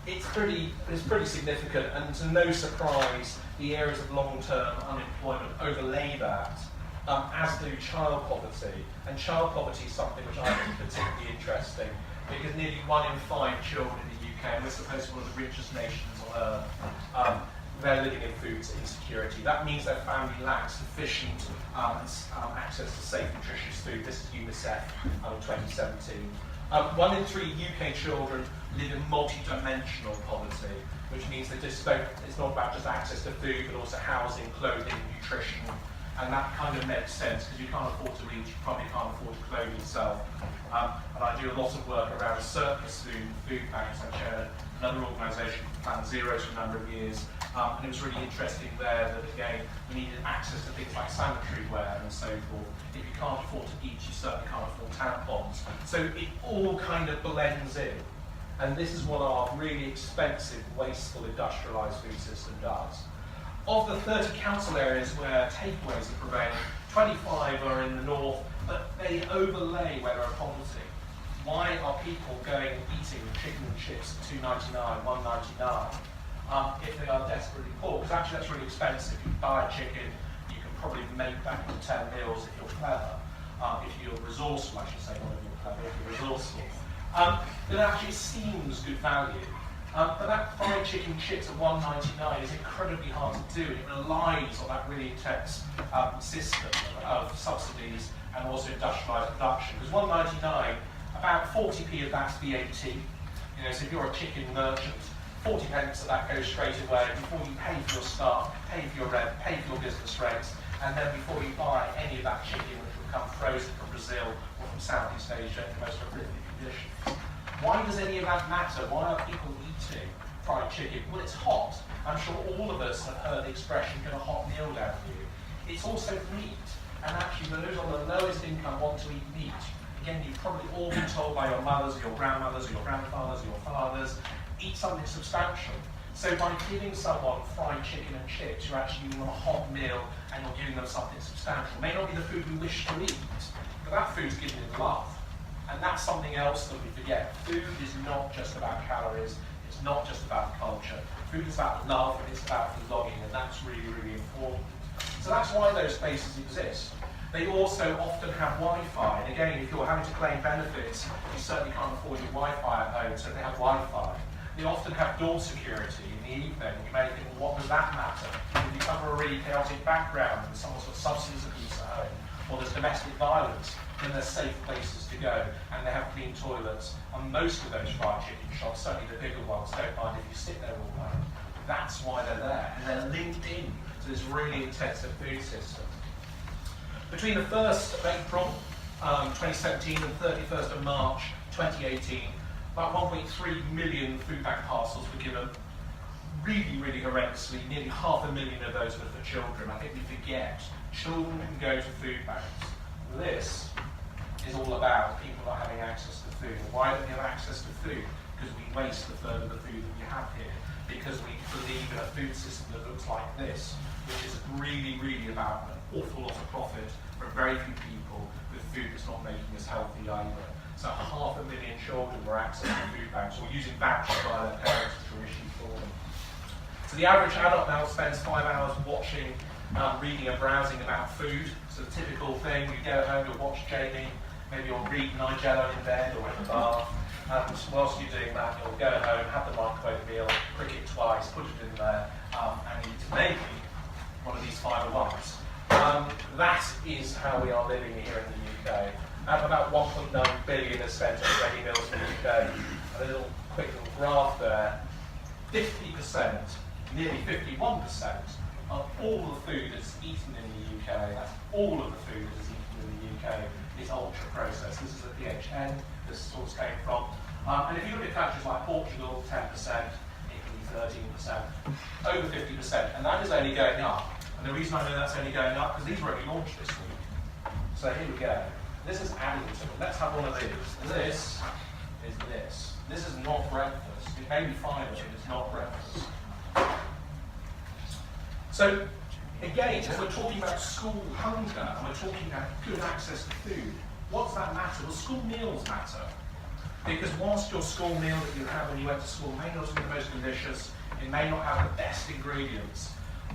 It's pretty significant, and to no surprise, the areas of long-term unemployment overlay that, as do child poverty. And child poverty is something which I think is particularly interesting, because nearly 1 in 5 children in the UK, and we're supposed to be one of the richest nations on earth, they're living in food insecurity. That means their family lacks sufficient access to safe, nutritious food. This is UNICEF in 2017. 1 in 3 UK children live in multi-dimensional poverty, which means they just don't, it's not about just access to food, but also housing, clothing, nutrition. And that kind of makes sense because you can't afford to eat, you probably can't afford to clothe yourself. And I do a lot of work around surplus food banks. I chaired another organisation, Plan Zeros, for a number of years. And it was really interesting there that, again, we needed access to things like sanitary ware and so forth. If you can't afford to eat, you certainly can't afford tampons. So it all kind of blends in. And this is what our really expensive, wasteful, industrialised food system does. Of the 30 council areas where takeaways are prevailing, 25 are in the north, but they overlay where there are poverty. Why are people going and eating chicken and chips at $2.99, $1.99 if they are desperately poor? Because actually that's really expensive. You buy a chicken, you can probably make that into 10 meals if you're clever. If you're resourceful, I should say, not if you're clever, if you're resourceful. It actually seems good value. But that fried chicken chips at $1.99 is incredibly hard to do. It relies on that really intense system of subsidies and also industrialised production. Because $1.99, about 40p of that's VAT. You know, so if you're a chicken merchant, 40 pence of that goes straight away before you pay for your staff, pay for your rent, pay for your business rates, and then before you buy any of that chicken which will come frozen from Brazil or from Southeast Asia in the most horrific conditions. Why does any of that matter? Why are people eating fried chicken? Well, it's hot. I'm sure all of us have heard the expression, get a hot meal down for you. It's also meat. And actually, those on the lowest income want to eat meat. Again, you've probably all been told by your mothers, or your grandmothers, or your grandfathers, or your fathers, eat something substantial. So by giving someone fried chicken and chips, you're actually giving them a hot meal and you're giving them something substantial. It may not be the food we wish to eat, but that food's given in love. And that's something else that we forget. Food is not just about calories, it's not just about culture. Food is about love and it's about belonging, and that's really, really important. So that's why those spaces exist. They also often have Wi-Fi. And again, if you're having to claim benefits, you certainly can't afford your Wi-Fi at home, so they have Wi-Fi. They often have door security in the evening. You may think, well, what does that matter? If you come from a really chaotic background and someone's got substance abuse at home, or there's domestic violence, then there's safe places to go, and they have clean toilets. And most of those fried chicken shops, certainly the bigger ones, don't mind if you sit there all night. That's why they're there, and they're linked in to this really intensive food system. Between the 1st of April 2017 and 31st of March 2018, about 1.3 million food bank parcels were given. Really, really horrendously, nearly 500,000 of those were for children. I think we forget children can go to food banks. This is all about people not having access to food. Why don't we have access to food? Because we waste a third of the food that we have here. Because we believe in a food system that looks like this, which is really, really about an awful lot of profit for very few people with food that's not making us healthy either. So 500,000 children were accessing food banks or using vouchers by their parents which were issued for them. So the average adult now spends 5 hours watching, reading and browsing about food. So the typical thing, you go home, you'll watch Jamie, maybe you'll read Nigella in bed or in the bath, and whilst you're doing that, you'll go home, have the microwave meal, prick it twice, put it in there, and eat maybe one of these 5 ones. That is how we are living here in the UK. About 1.9 billion is spent on ready meals in the UK. And a little quick little graph there. 50%, nearly 51% of all the food that's eaten in the UK, that's all of the food that is eaten in the UK, is ultra processed. This is a PHN, this source came from. And if you look at countries like Portugal, 10%, Italy, 13%, over 50%, and that is only going up. And the reason I know that's only going up, because these were only launched this week. So here we go. This is adding to it. Let's have one of these. This is this. This is not breakfast. It may be fine, but it's not breakfast. So, again, if we're talking about school hunger, and we're talking about good access to food, what's that matter? Well, school meals matter. Because whilst your school meal that you had when you went to school may not be the most delicious, it may not have the best ingredients,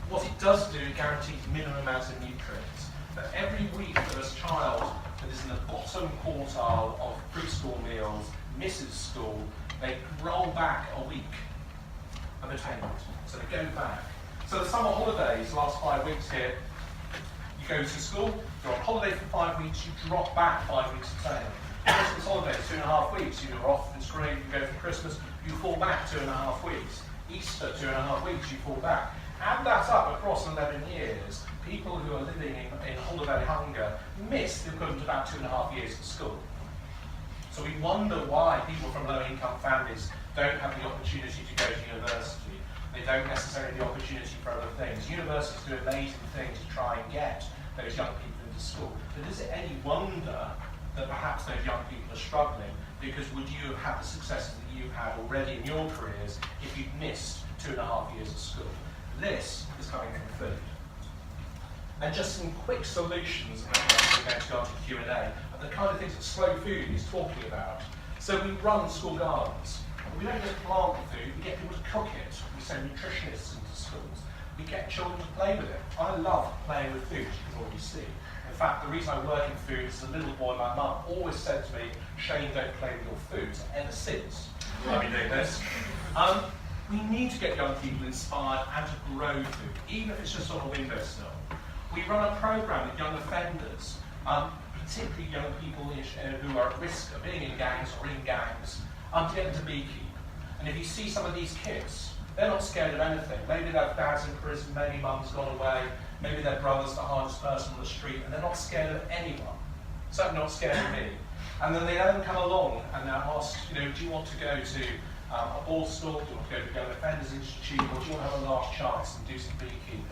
what it does do, it guarantees minimum amounts of nutrients. But every week that a child that is in the bottom quartile of preschool meals misses school, they roll back a week of attainment. So they go back. So the summer holidays, last 5 weeks here, you go to school, you're on holiday for 5 weeks, you drop back 5 weeks attainment. Christmas holidays, 2.5 weeks, you're off, it's great, you go for Christmas, you fall back 2.5 weeks. Easter, 2.5 weeks, you fall back. Add that up across 11 years, people who are living in holiday hunger miss the equivalent of about 2.5 years of school. So we wonder why people from low-income families don't have the opportunity to go to university. They don't necessarily have the opportunity for other things. Universities do amazing things to try and get those young people into school. But is it any wonder that perhaps those young people are struggling? Because would you have had the successes that you've had already in your careers if you'd missed 2.5 years of school? This is coming from food. And just some quick solutions, and then we're going to go on to Q&A, of the kind of things that Slow Food is talking about. So we run school gardens. We don't just plant the food, we get people to cook it. We send nutritionists into schools. We get children to play with it. I love playing with food, as you can already see. In fact, the reason I work in food is a little boy, my mum, always said to me, Shane, don't play with your food. So ever since I've been doing this. We need to get young people inspired and to grow food, even if it's just on a windowsill. We run a program with young offenders, particularly young people who are at risk of being in gangs or in gangs, to get them to beekeep. And if you see some of these kids, they're not scared of anything. Maybe their dad's in prison, maybe mum's gone away, maybe their brother's the hardest person on the street, and they're not scared of anyone. Certainly not scared of me. And then they then come along and they're asked, do you want to go to a ball store, do you want to go to the Young Offenders Institute, or do you want to have a last chance and do some beekeeping?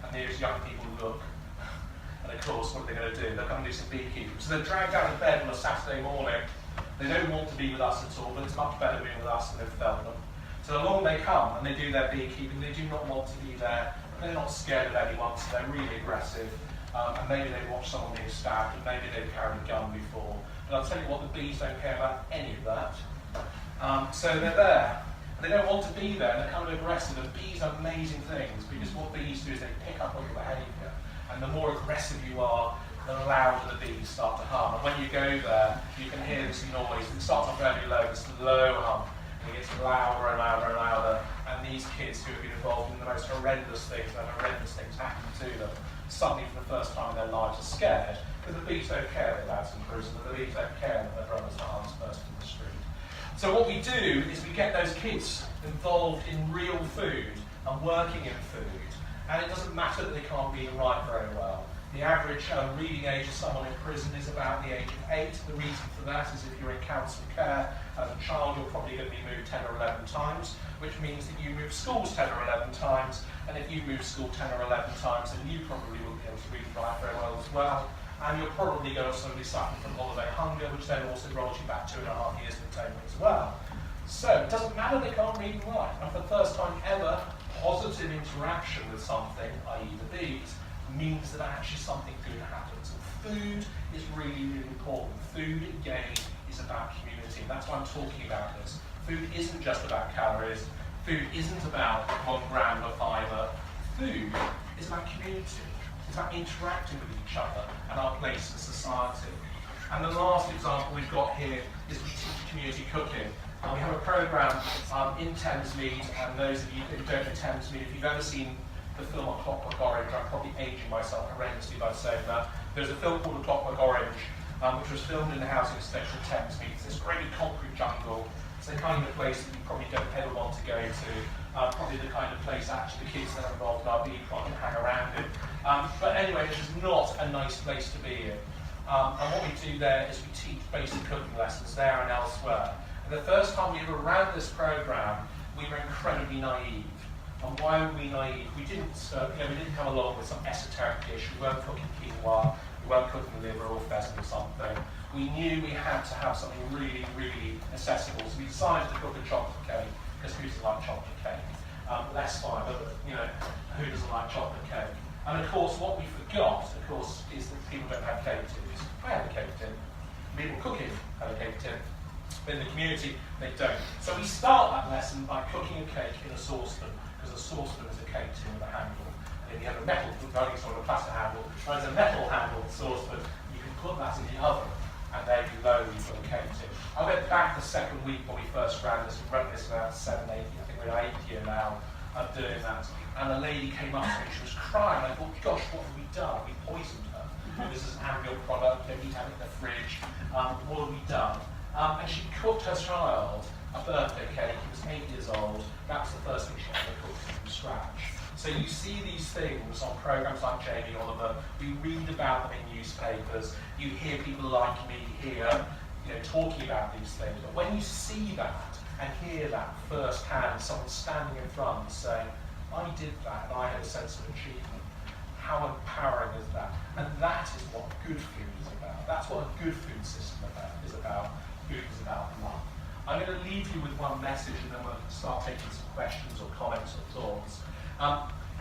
And these young people look, and of course, what are they going to do? They'll come and do some beekeeping. So they're dragged out of bed on a Saturday morning. They don't want to be with us at all, but it's much better being with us than with them. So along they come and they do their beekeeping. They do not want to be there. They're not scared of anyone, so they're really aggressive. And maybe they've watched someone being stabbed, and maybe they've carried a gun before. But I'll tell you what, the bees don't care about any of that. So they're there. They don't want to be there, and they're kind of aggressive. And bees are amazing things, because what bees do is they pick up on your behaviour. And the more aggressive you are, the louder the bees start to hum. And when you go there, you can hear this noise. It starts off very low, this low hum. And it gets louder and louder and louder. And these kids who have been involved in the most horrendous things, and horrendous things happen to them, suddenly for the first time in their lives are scared. Because the bees don't care that dad's in prison, and the bees don't care that their brother's the hardest person in the street. So what we do is we get those kids involved in real food and working in food. And it doesn't matter that they can't read and write very well. The average reading age of someone in prison is about the age of 8. The reason for that is if you're in council care as a child, you're probably going to be moved 10 or 11 times, which means that you move schools 10 or 11 times. And if you move school 10 or 11 times, then you probably won't be able to read and write very well as well. And you're probably going to suddenly suffer from holiday hunger, which then also rolls you back 2.5 years of atonement as well. So it doesn't matter they can't read and write. And for the first time ever, positive interaction with something, i.e. the bees, means that actually something good happens. And food is really, really important. Food, again, is about community. And that's why I'm talking about this. Food isn't just about calories. Food isn't about 1 gram of fibre. Food is about community. It's about interacting with each other and our place in society. And the last example we've got here is we teach community cooking. We have a programme in Thamesmead, and those of you who don't know Thamesmead, if you've ever seen the film A Clockwork Orange, I'm probably aging myself horrendously by saying that. There's a film called A Clockwork Orange, which was filmed in the housing estate of Thamesmead. It's this great concrete jungle. It's the kind of place that you probably don't ever want to go to. Probably the kind of place actually the kids that are involved in our bee plot can hang around in. But anyway, this is not a nice place to be in. And what we do there is we teach basic cooking lessons there and elsewhere. And the first time we ever ran this programme, we were incredibly naive. And why were we naive? We didn't come along with some esoteric dish. We weren't cooking quinoa. We weren't cooking liver or pheasant or something. We knew we had to have something really, really accessible. So we decided to cook a chocolate cake, because who doesn't like chocolate cake? Less fibre, but who doesn't like chocolate cake? And of course, what we forgot, of course, is that people don't have cake tins. I have a cake tin. People cooking have a cake tin. But in the community, they don't. So we start that lesson by cooking a cake in a saucepan, because a saucepan is a cake tin with a handle. And if you have a metal, only sort of a plastic handle, or there's a metal handle saucepan, you can put that in the oven, and there you go, you've got a cake tin. I went back the second week when we first ran this. We ran this about 7, 8, I think we're 8th year now of doing that. And a lady came up to me, she was crying. I thought, gosh, what have we done? We poisoned her. This is an ambient product, don't eat it in the fridge. What have we done? And she cooked her child a birthday cake. He was 8 years old. That was the first thing she ever cooked from scratch. So So you see these things on programs like Jamie Oliver, we read about them in newspapers, you hear people like me here, talking about these things. But when you see that and hear that firsthand, someone standing in front saying, I did that and I had a sense of achievement, how empowering is that? And that is what good food is about. That's what a good food system is about. Food is about love. I'm going to leave you with one message and then we'll start taking some questions or comments or thoughts.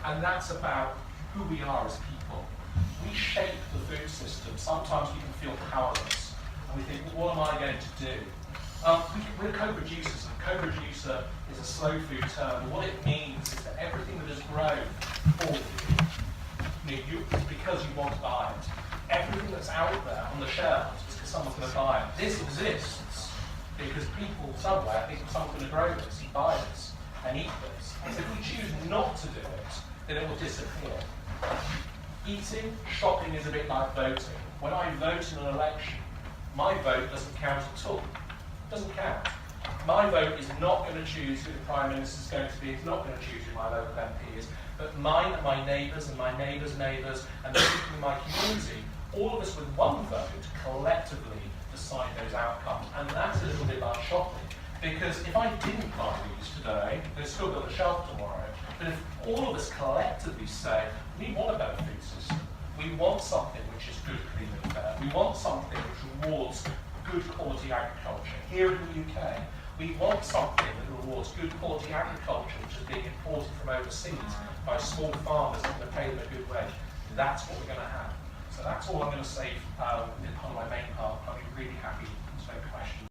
And that's about who we are as people. We shape the food system. Sometimes we can feel powerless. And we think, well, what am I going to do? We're co-producers, and co-producer is a slow food term. And what it means is that everything that is grown for you, is because you want to buy it. Everything that's out there on the shelves is because someone's going to buy it. This exists because people somewhere think someone's going to grow this and buy this and eat this. And so if we choose not to do it, then it will disappear. Eating, shopping is a bit like voting. When I vote in an election, my vote doesn't count at all. It doesn't count. My vote is not going to choose who the Prime Minister is going to be. It's not going to choose who my local MP is. But mine and my neighbours and my neighbours' neighbours and the people in my community, all of us with one vote, collectively decide those outcomes. And that's a little bit like shopping. Because if I didn't buy these today, they're still on the shelf tomorrow. But if all of us collectively say, we want a better food system, we want something which is good, clean and fair, we want something which rewards good quality agriculture here in the UK, we want something that rewards good quality agriculture which is being imported from overseas by small farmers that are going to pay them a good wage. That's what we're going to have. So that's all I'm going to say in part of my main part. I'll be really happy